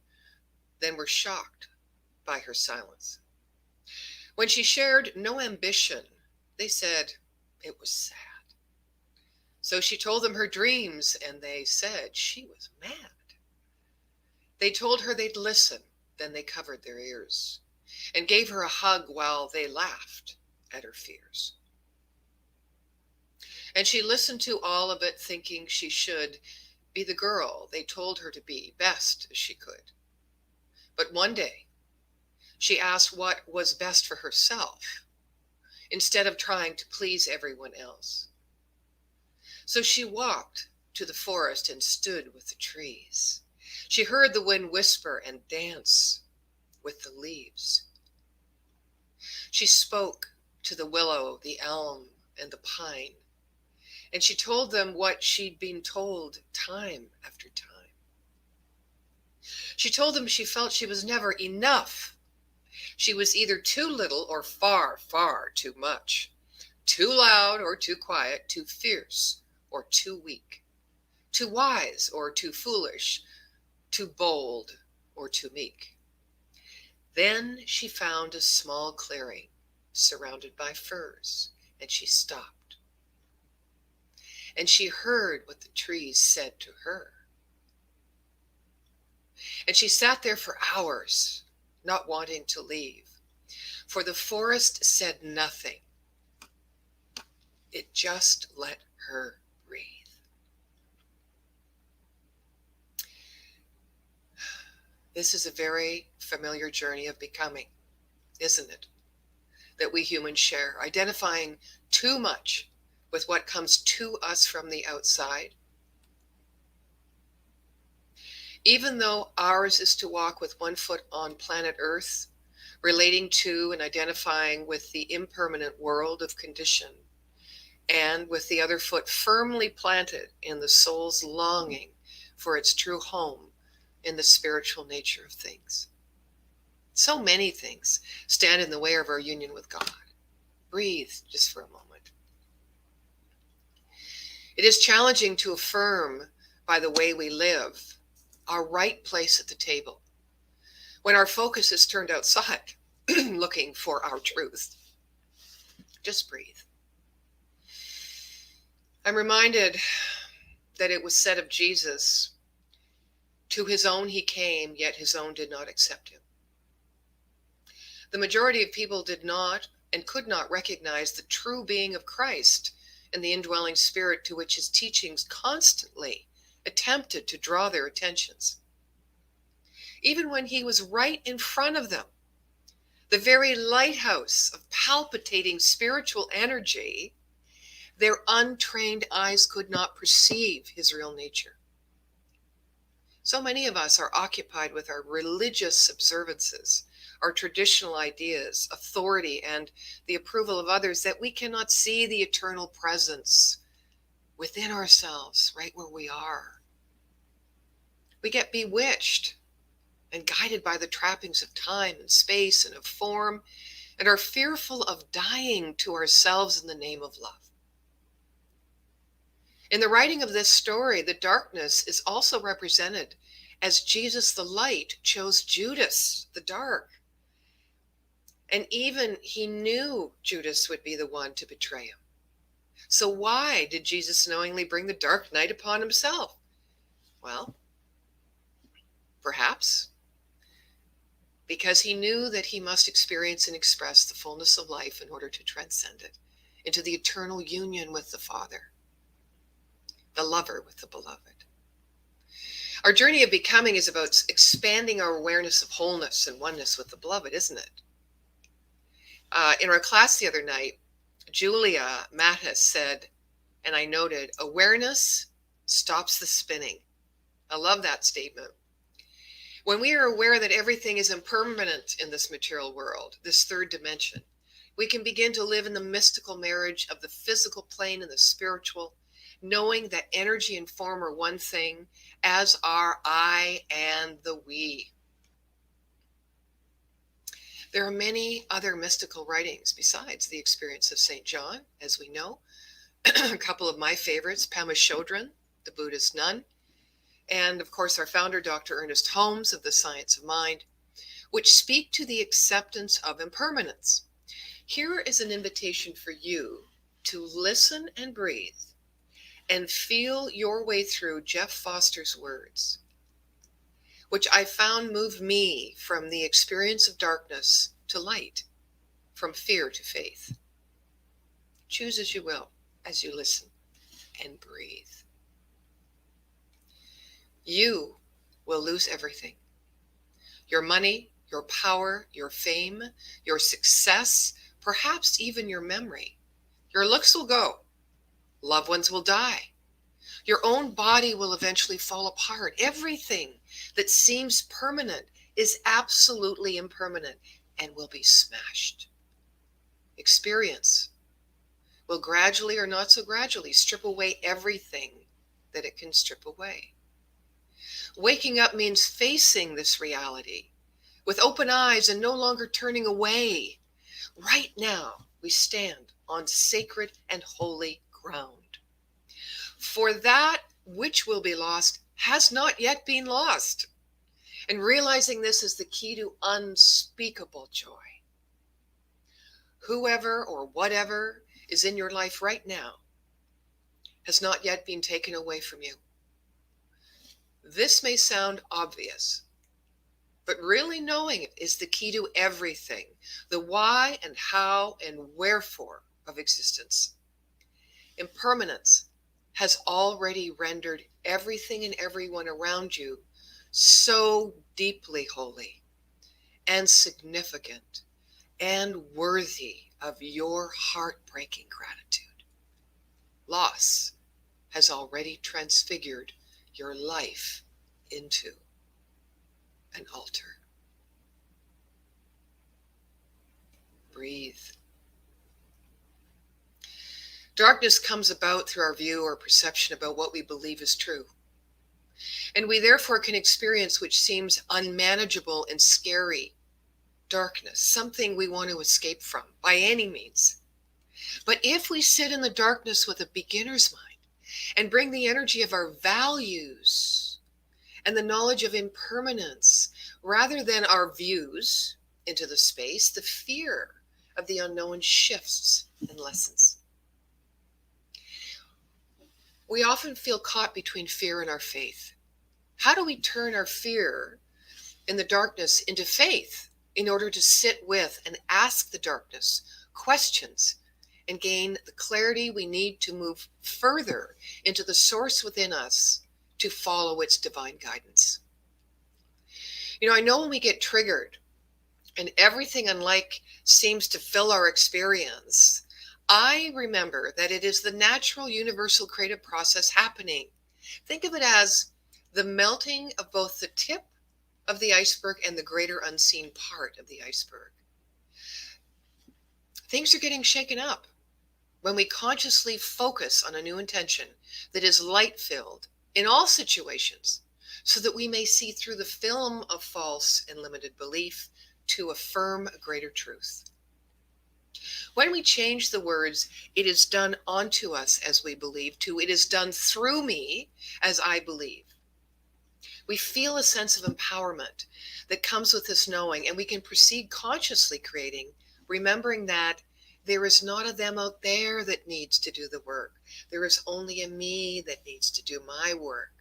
then were shocked by her silence. When she shared no ambition, they said it was sad. So she told them her dreams, and they said she was mad. They told her they'd listen, then they covered their ears and gave her a hug while they laughed at her fears. And she listened to all of it, thinking she should be the girl they told her to be, best as she could. But one day, she asked what was best for herself, instead of trying to please everyone else. So she walked to the forest and stood with the trees. She heard the wind whisper and dance with the leaves. She spoke to the willow, the elm, and the pine, and she told them what she'd been told time after time. She told them she felt she was never enough. She was either too little or far, far too much, too loud or too quiet, too fierce or too weak, too wise or too foolish, too bold, or too meek. Then she found a small clearing surrounded by firs, and she stopped. And she heard what the trees said to her. And she sat there for hours, not wanting to leave, for the forest said nothing. It just let her breathe. This is a very familiar journey of becoming, isn't it? That we humans share, identifying too much with what comes to us from the outside. Even though ours is to walk with one foot on planet Earth, relating to and identifying with the impermanent world of condition, and with the other foot firmly planted in the soul's longing for its true home in the spiritual nature of things. So many things stand in the way of our union with God. Breathe just for a moment. It is challenging to affirm by the way we live our right place at the table when our focus is turned outside looking for our truth. Just breathe. I'm reminded that it was said of Jesus, "To his own he came, yet his own did not accept him." The majority of people did not and could not recognize the true being of Christ and the indwelling spirit to which his teachings constantly attempted to draw their attentions. Even when he was right in front of them, the very lighthouse of palpitating spiritual energy, their untrained eyes could not perceive his real nature. So many of us are occupied with our religious observances, our traditional ideas, authority, and the approval of others that we cannot see the eternal presence within ourselves, right where we are. We get bewitched and guided by the trappings of time and space and of form, and are fearful of dying to ourselves in the name of love. In the writing of this story, the darkness is also represented as Jesus the light chose Judas the dark. And even he knew Judas would be the one to betray him. So why did Jesus knowingly bring the dark night upon himself? Well, perhaps because he knew that he must experience and express the fullness of life in order to transcend it into the eternal union with the Father, the lover with the beloved. Our journey of becoming is about expanding our awareness of wholeness and oneness with the beloved, isn't it? In our class the other night, Julia Mattis said, and I noted, awareness stops the spinning. I love that statement. When we are aware that everything is impermanent in this material world, this third dimension, we can begin to live in the mystical marriage of the physical plane and the spiritual, knowing that energy and form are one thing, as are I and the we. There are many other mystical writings besides the experience of St. John, as we know. A couple of my favorites, Pema Chodron, the Buddhist nun, and of course our founder, Dr. Ernest Holmes of the Science of Mind, which speak to the acceptance of impermanence. Here is an invitation for you to listen and breathe and feel your way through Jeff Foster's words, which I found moved me from the experience of darkness to light, from fear to faith. Choose as you will as you listen and breathe. You will lose everything. Your money, your power, your fame, your success, perhaps even your memory. Your looks will go. Loved ones will die. Your own body will eventually fall apart. Everything that seems permanent is absolutely impermanent and will be smashed. Experience will gradually or not so gradually strip away everything that it can strip away. Waking up means facing this reality with open eyes and no longer turning away. Right now, we stand on sacred and holy ground. For that which will be lost has not yet been lost. And realizing this is the key to unspeakable joy. Whoever or whatever is in your life right now has not yet been taken away from you. This may sound obvious, but really knowing it is the key to everything, the why and how and wherefore of existence. Impermanence has already rendered everything and everyone around you so deeply holy and significant and worthy of your heartbreaking gratitude. Loss has already transfigured your life into an altar. Breathe. Darkness comes about through our view or perception about what we believe is true. And we therefore can experience which seems unmanageable and scary. Darkness, something we want to escape from by any means. But if we sit in the darkness with a beginner's mind and bring the energy of our values and the knowledge of impermanence rather than our views into the space, the fear of the unknown shifts and lessens. We often feel caught between fear and our faith. How do we turn our fear in the darkness into faith in order to sit with and ask the darkness questions and gain the clarity we need to move further into the source within us to follow its divine guidance? I know when we get triggered and everything unlike seems to fill our experience, I remember that it is the natural universal creative process happening. Think of it as the melting of both the tip of the iceberg and the greater unseen part of the iceberg. Things are getting shaken up when we consciously focus on a new intention that is light-filled in all situations, so that we may see through the film of false and limited belief to affirm a greater truth. When we change the words, "it is done unto us as we believe," to "it is done through me as I believe," we feel a sense of empowerment that comes with this knowing, and we can proceed consciously creating, remembering that there is not a them out there that needs to do the work. There is only a me that needs to do my work.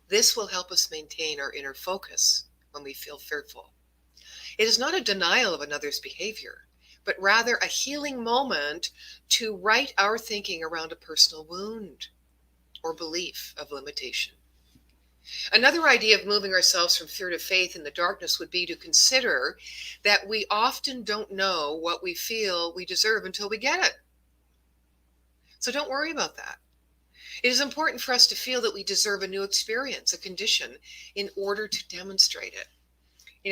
This will help us maintain our inner focus when we feel fearful. It is not a denial of another's behavior, but rather a healing moment to right our thinking around a personal wound or belief of limitation. Another idea of moving ourselves from fear to faith in the darkness would be to consider that we often don't know what we feel we deserve until we get it. So don't worry about that. It is important for us to feel that we deserve a new experience, a condition, in order to demonstrate it.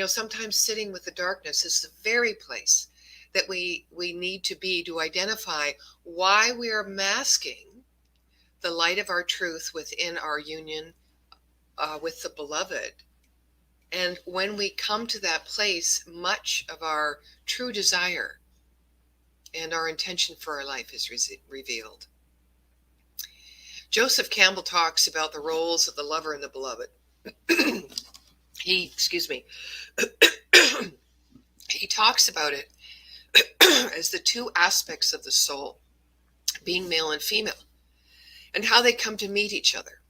Sometimes sitting with the darkness is the very place that we need to be to identify why we are masking the light of our truth within our union with the beloved. And when we come to that place, much of our true desire and our intention for our life is revealed. Joseph Campbell talks about the roles of the lover and the beloved. He talks about it as the two aspects of the soul, being male and female, and how they come to meet each other.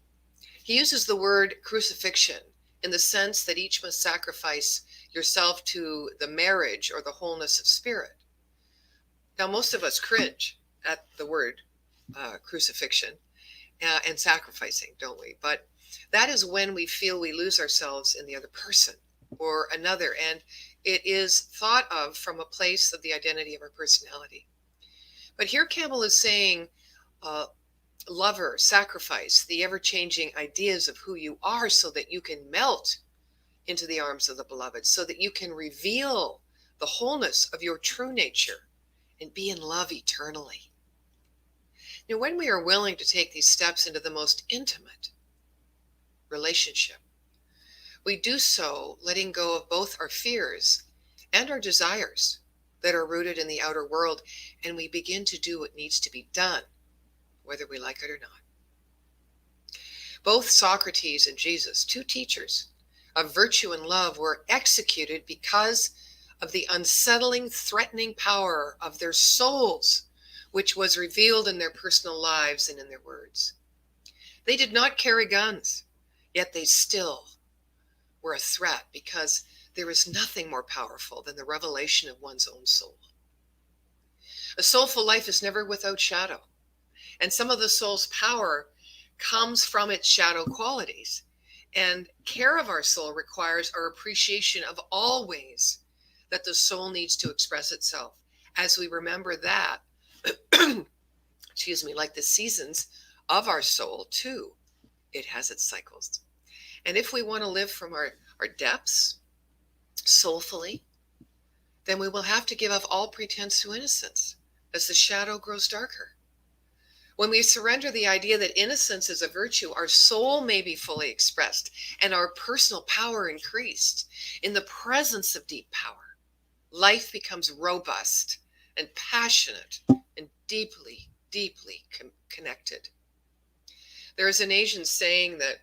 He uses the word crucifixion in the sense that each must sacrifice yourself to the marriage or the wholeness of spirit. Now, most of us cringe at the word crucifixion and sacrificing, don't we? But that is when we feel we lose ourselves in the other person or another, and it is thought of from a place of the identity of our personality. But here Campbell is saying, lover, sacrifice, the ever-changing ideas of who you are so that you can melt into the arms of the beloved, so that you can reveal the wholeness of your true nature and be in love eternally. Now, when we are willing to take these steps into the most intimate relationship, we do so letting go of both our fears and our desires that are rooted in the outer world, and we begin to do what needs to be done, whether we like it or not. Both Socrates and Jesus, two teachers, of virtue and love were executed because of the unsettling, threatening power of their souls, which was revealed in their personal lives and in their words. They did not carry guns, yet they still were a threat because there is nothing more powerful than the revelation of one's own soul. A soulful life is never without shadow, and some of the soul's power comes from its shadow qualities. And care of our soul requires our appreciation of all ways that the soul needs to express itself. As we remember that, excuse me, like the seasons of our soul too, it has its cycles. And if we want to live from our depths soulfully, then we will have to give up all pretense to innocence as the shadow grows darker. When we surrender the idea that innocence is a virtue, our soul may be fully expressed and our personal power increased. In the presence of deep power, life becomes robust and passionate and deeply, deeply connected. There is an Asian saying that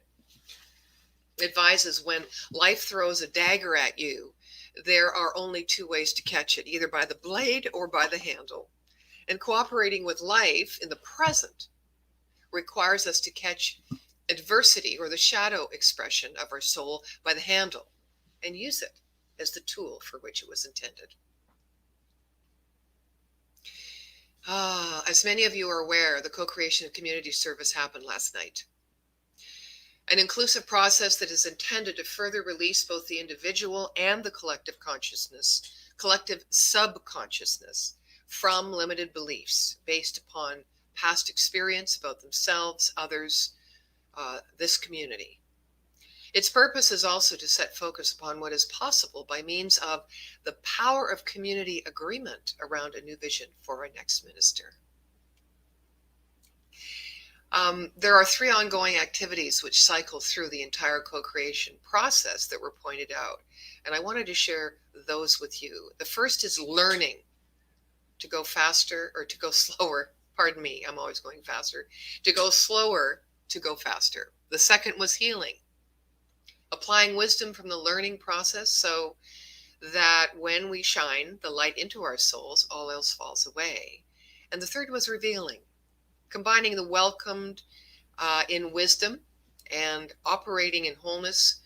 advises when life throws a dagger at you, there are only two ways to catch it, either by the blade or by the handle. And cooperating with life in the present requires us to catch adversity or the shadow expression of our soul by the handle and use it as the tool for which it was intended. As many of you are aware, the co-creation of community service happened last night. An inclusive process that is intended to further release both the individual and the collective consciousness, collective subconsciousness, from limited beliefs based upon past experience about themselves, others, this community. Its purpose is also to set focus upon what is possible by means of the power of community agreement around a new vision for our next minister. There are 3 ongoing activities which cycle through the entire co-creation process that were pointed out, and I wanted to share those with you. The first is learning to go faster or to go slower. Pardon me, I'm always going faster. To go slower, to go faster. The second was healing, applying wisdom from the learning process so that when we shine the light into our souls, all else falls away. And the third was revealing, combining the welcomed in wisdom and operating in wholeness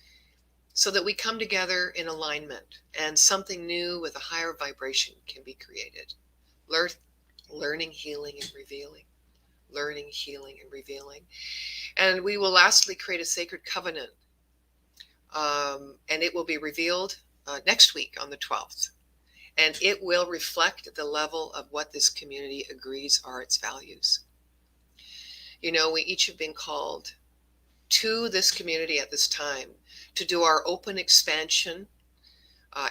so that we come together in alignment and something new with a higher vibration can be created. Learning, healing, and revealing. Learning, healing, and revealing. And we will lastly create a sacred covenant. And it will be revealed next week on the 12th. And it will reflect the level of what this community agrees are its values. You know, we each have been called to this community at this time to do our open expansion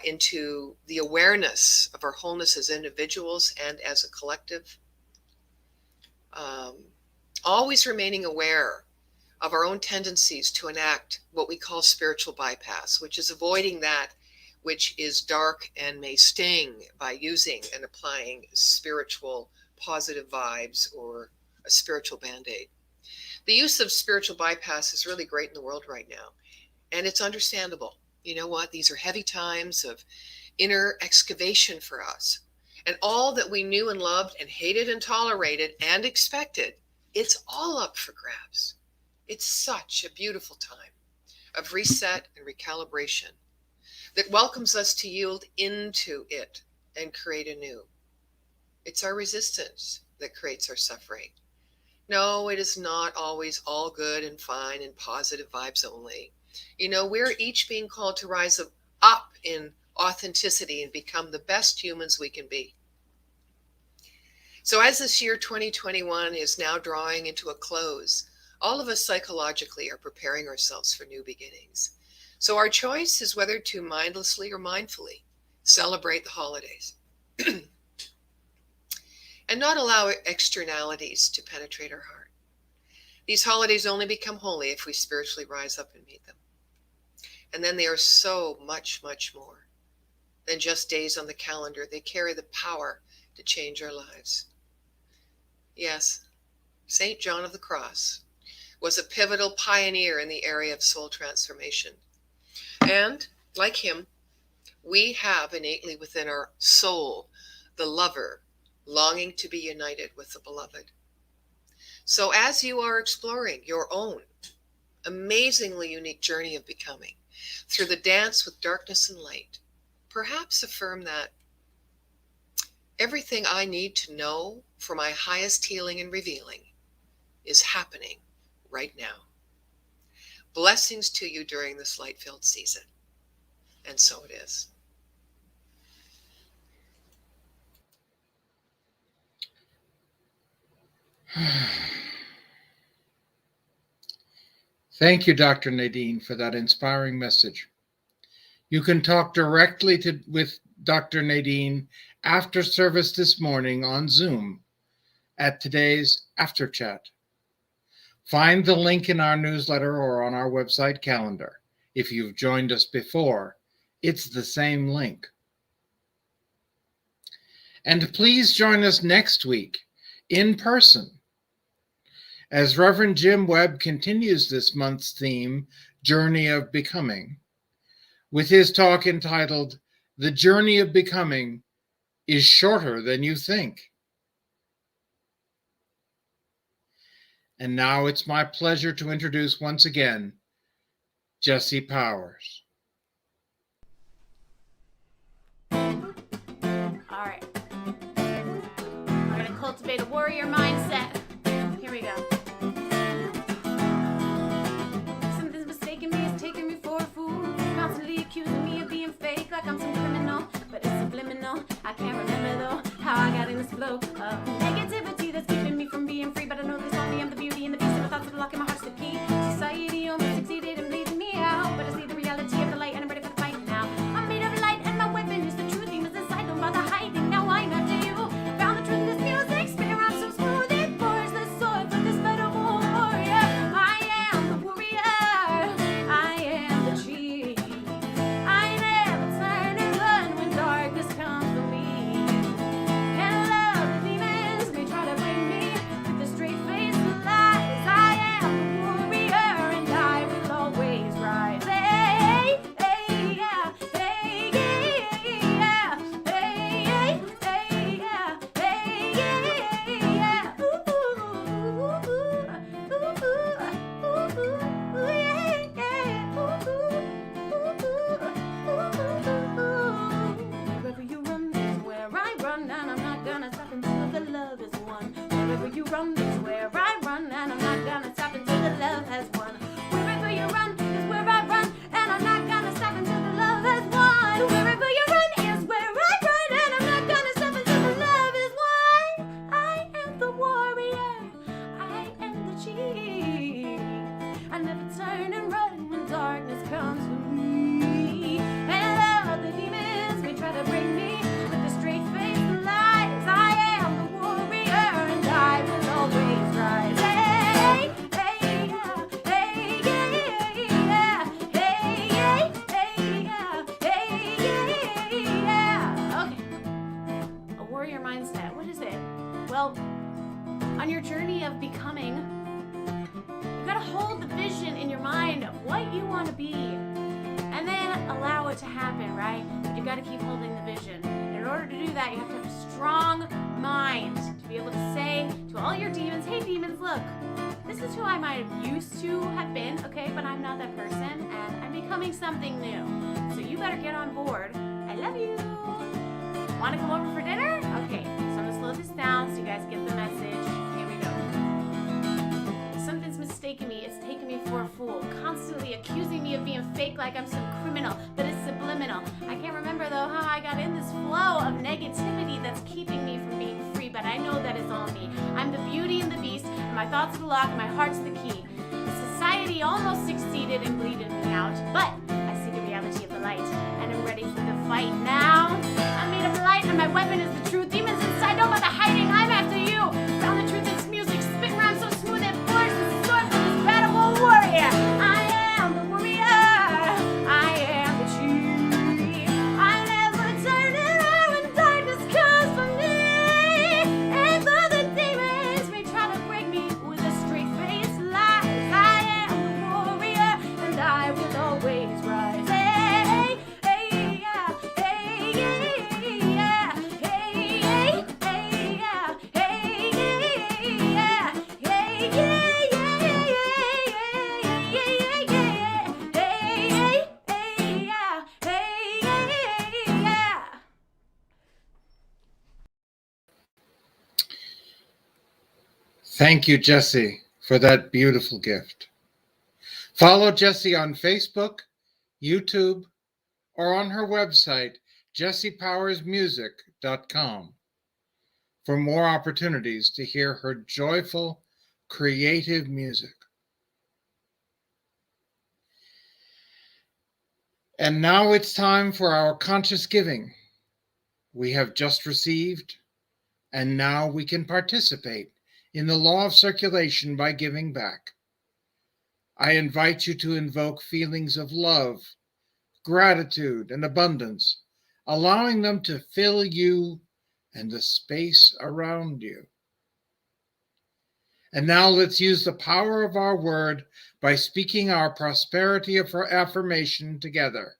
into the awareness of our wholeness as individuals and as a collective. Always remaining aware of our own tendencies to enact what we call spiritual bypass, which is avoiding that which is dark and may sting by using and applying spiritual positive vibes or a spiritual band-aid. The use of spiritual bypass is really great in the world right now, and it's understandable. You know what? These are heavy times of inner excavation for us. And all that we knew and loved and hated and tolerated and expected, it's all up for grabs. It's such a beautiful time of reset and recalibration that welcomes us to yield into it and create anew. It's our resistance that creates our suffering. No, it is not always all good and fine and positive vibes only. You know, we're each being called to rise up in authenticity and become the best humans we can be. So as this year 2021 is now drawing into a close, all of us psychologically are preparing ourselves for new beginnings. So our choice is whether to mindlessly or mindfully celebrate the holidays and not allow externalities to penetrate our heart. These holidays only become holy if we spiritually rise up and meet them. And then they are so much, much more than just days on the calendar. They carry the power to change our lives. Yes, St. John of the Cross was a pivotal pioneer in the area of soul transformation. And like him, we have innately within our soul the lover longing to be united with the beloved. So as you are exploring your own amazingly unique journey of becoming through the dance with darkness and light, perhaps affirm that everything I need to know for my highest healing and revealing is happening right now. Blessings to you during this light-filled season. And so it is. Thank you, Dr. Nadene, for that inspiring message. You can talk directly with Dr. Nadene after service this morning on Zoom at today's After Chat. Find the link in our newsletter or on our website calendar. If you've joined us before, it's the same link. And please join us next week in person as Reverend Jim Webb continues this month's theme, Journey of Becoming, with his talk entitled, The Journey of Becoming is Shorter Than You Think. And now it's my pleasure to introduce once again, Jesse Powers. All right. We're going to cultivate a warrior mindset. Here we go. Something's mistaken me, it's taking me for a fool. Constantly accusing me of being fake like I'm some criminal. But it's subliminal. I can't remember though how I got in this flow of negativity that's keeping me from being free. But I know there's only I'm the beauty and the beast, and my thoughts are locking my heart's the key. Society almost succeeded in bleeding me out, but I see the reality of the light and I'm ready for the fight now. I'm made of light and my weapon is the truth. Demons inside, don't bother hiding. Now I'm after you. Found the truth in this music, spinning around so smooth. It pours the sword for this battle warrior. I am the warrior. I am the chief. I never turn and run when darkness comes for me. And love the demons may try to bring me with the straight face of lies. I am the warrior and I will always rise. Hey, hey, yeah, hey, yeah, hey, hey, hey, yeah, hey, yeah. Ooh, ooh, ooh, ooh, yeah, yeah. Wherever you run is where I run, and I'm not gonna stop until the love is won. Wherever you run is where I run, and I'm not gonna stop until the love has won. Wherever you run is where I run, and I'm not gonna stop until the love has won. Wherever you run is where I run, and I'm not gonna stop until the love is won. I am the warrior, I am the chief. I never turn and run when darkness comes for me. And all the demons may try to bring me with the straight face and lies. I am the warrior and I will always rise. Hey, hey, yeah, hey, yeah, hey, yeah, hey, yeah, hey, yeah. Okay. A warrior mindset. What is it? Well, on your journey of becoming, you gotta hold the vision in your mind of what you want to be, and then allow it to happen, right? But you gotta keep holding the vision. And in order to do that, you have to have a strong mind to be able to say to all your demons, hey demons, look, this is who I might have used to have been, okay, but I'm not that person, and I'm becoming something new. So you better get on board. I love you. Want to come over for dinner? Okay, so I'm gonna slow this down so you guys get the message. Here we go. Something's mistaken me, it's taken me for a fool, constantly accusing me of being fake like I'm some criminal, but it's subliminal. I can't remember though how I got in this flow of negativity that's keeping me from being free, but I know that it's all me. I'm the beauty and the beast, and my thoughts are the lock, my heart's the key. Society almost succeeded in bleeding me out, but I see the reality of the light, and I'm ready for the fight now. I'm made of light, and my weapon is the truth. Demons inside, don't bother hiding, I'm after you. Found the truth in this music, spitting rhymes so smooth it pours the sword for this battle warrior. I am the warrior, I am the chief. I never turn around when darkness comes for me. And though the demons may try to break me with a straight face lies, I am the warrior and I will always rise. Thank you, Jessie, for that beautiful gift. Follow Jessie on Facebook, YouTube, or on her website, jessiepowersmusic.com, for more opportunities to hear her joyful, creative music. And now it's time for our conscious giving. We have just received, and now we can participate in the law of circulation by giving back. I invite you to invoke feelings of love, gratitude, and abundance, allowing them to fill you and the space around you. And now let's use the power of our word by speaking our prosperity affirmation together.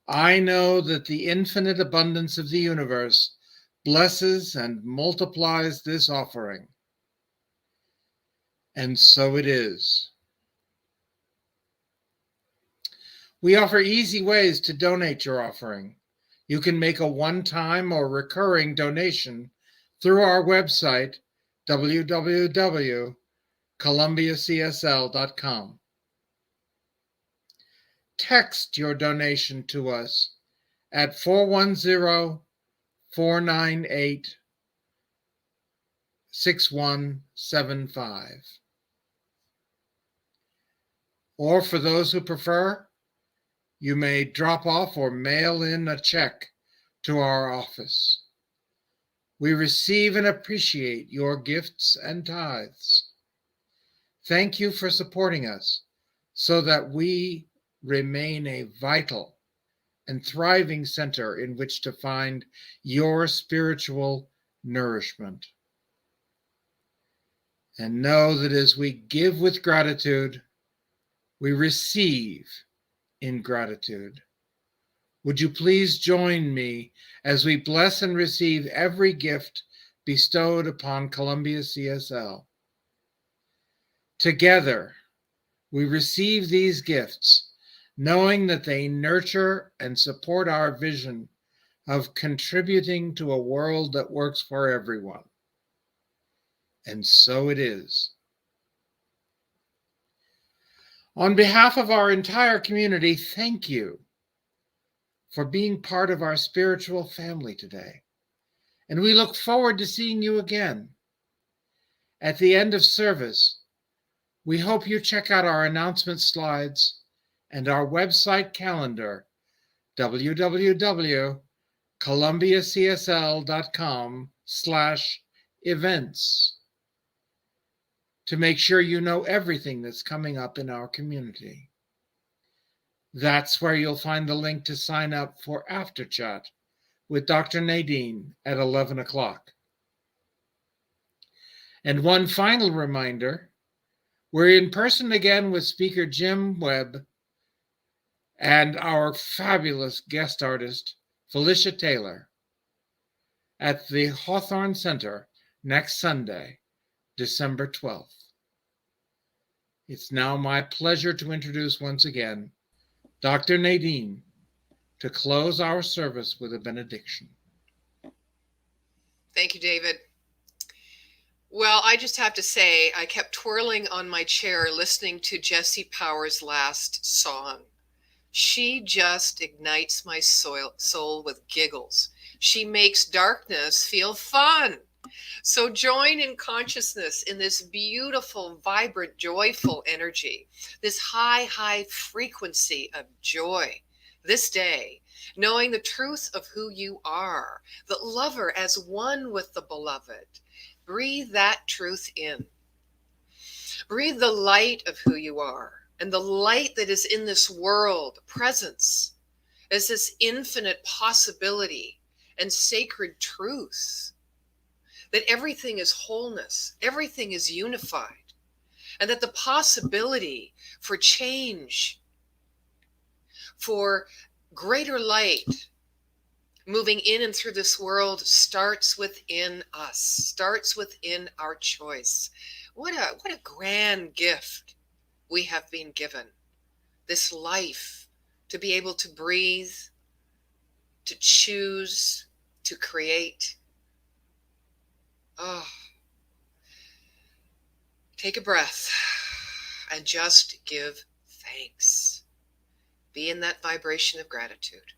I know that the infinite abundance of the universe blesses and multiplies this offering. And so it is. We offer easy ways to donate your offering. You can make a one-time or recurring donation through our website, www.columbiacsl.com. Text your donation to us at 410-498-6175. Or for those who prefer, you may drop off or mail in a check to our office. We receive and appreciate your gifts and tithes. Thank you for supporting us so that we remain a vital and thriving center in which to find your spiritual nourishment. And know that as we give with gratitude, we receive in gratitude. Would you please join me as we bless and receive every gift bestowed upon Columbia CSL? Together, we receive these gifts, knowing that they nurture and support our vision of contributing to a world that works for everyone. And so it is. On behalf of our entire community, thank you for being part of our spiritual family today. And we look forward to seeing you again. At the end of service, we hope you check out our announcement slides and our website calendar, www.columbiacsl.com/events, to make sure you know everything that's coming up in our community. That's where you'll find the link to sign up for After Chat with Dr. Nadene at 11 o'clock. And one final reminder, we're in person again with speaker Jim Webb and our fabulous guest artist, Felicia Taylor, at the Hawthorne Center next Sunday, December 12th. It's now my pleasure to introduce once again Dr. Nadene to close our service with a benediction. Thank you, David. Well, I just have to say, I kept twirling on my chair listening to Jessie Powers' last song. She just ignites my soul with giggles. She makes darkness feel fun. So join in consciousness in this beautiful, vibrant, joyful energy, this high frequency of joy this day, knowing the truth of who you are, the lover as one with the beloved. Breathe that truth in. Breathe the light of who you are and the light that is in this world, presence, as this infinite possibility and sacred truth. That everything is wholeness, everything is unified, and that the possibility for change, for greater light moving in and through this world starts within us, starts within our choice. What a grand gift we have been given. This life, to be able to breathe, to choose, to create. Oh, Take a breath and just give thanks. Be in that vibration of gratitude.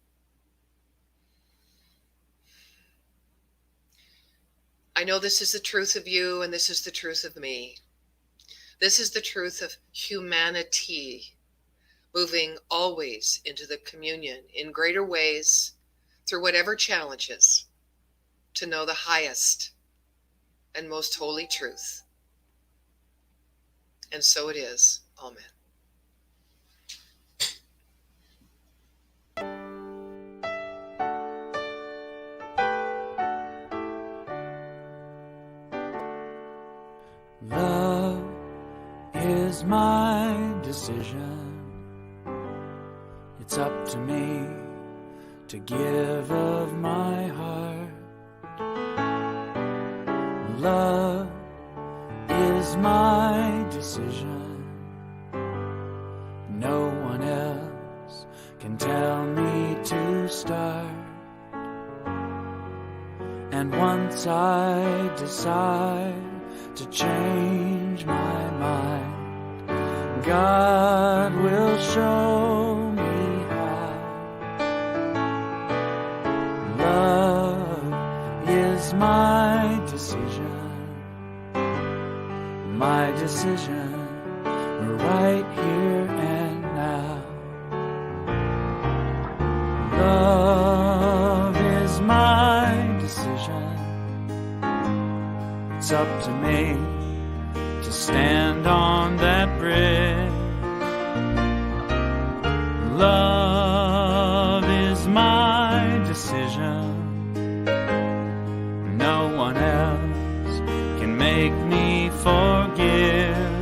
I know this is the truth of you, and this is the truth of me. This is the truth of humanity, moving always into the communion in greater ways through whatever challenges, to know the highest and most holy truth. And so it is. Amen. Love is my decision. It's up to me to give of my heart. Love is my decision. No one else can tell me to start. And once I decide to change my mind, God will show me how. Love is my decision. My decision, right here and now. Love is my decision. It's up to me to stand on that bridge. Love is my decision. No one else can make me forgive.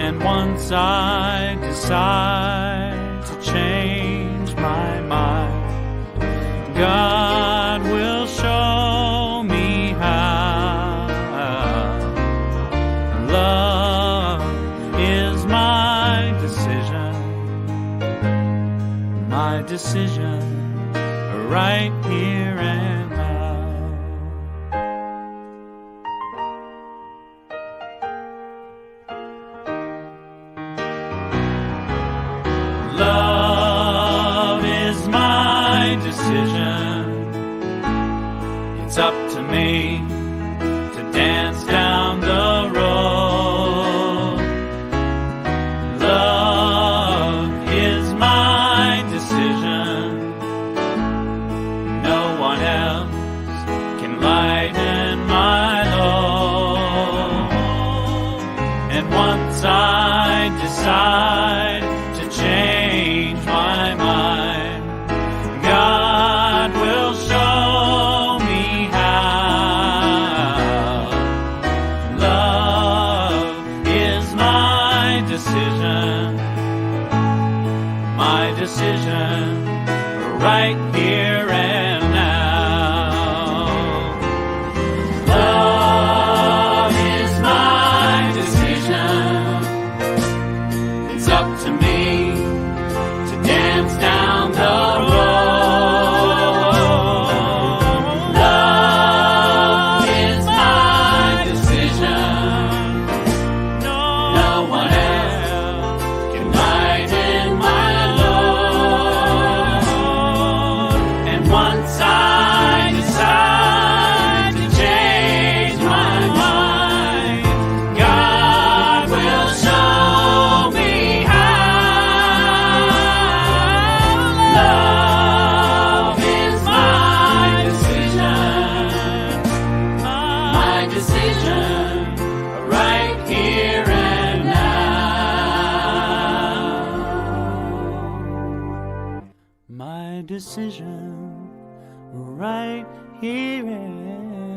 And once I decide to change my mind, God will show me how. Love is my decision, right here and now. Love is my decision. It's up to me to dance down the road. Love is my decision. No one else can lighten my load. And once I decide to change my mind, God will show me how. Love is my decision, right here and now. Love is my decision. It's up to me to dance down the road. Love is my decision. No one else can lighten my load. And once I decide to change my mind, God will show me how. Love is my decision, right here and now. My decision, right here and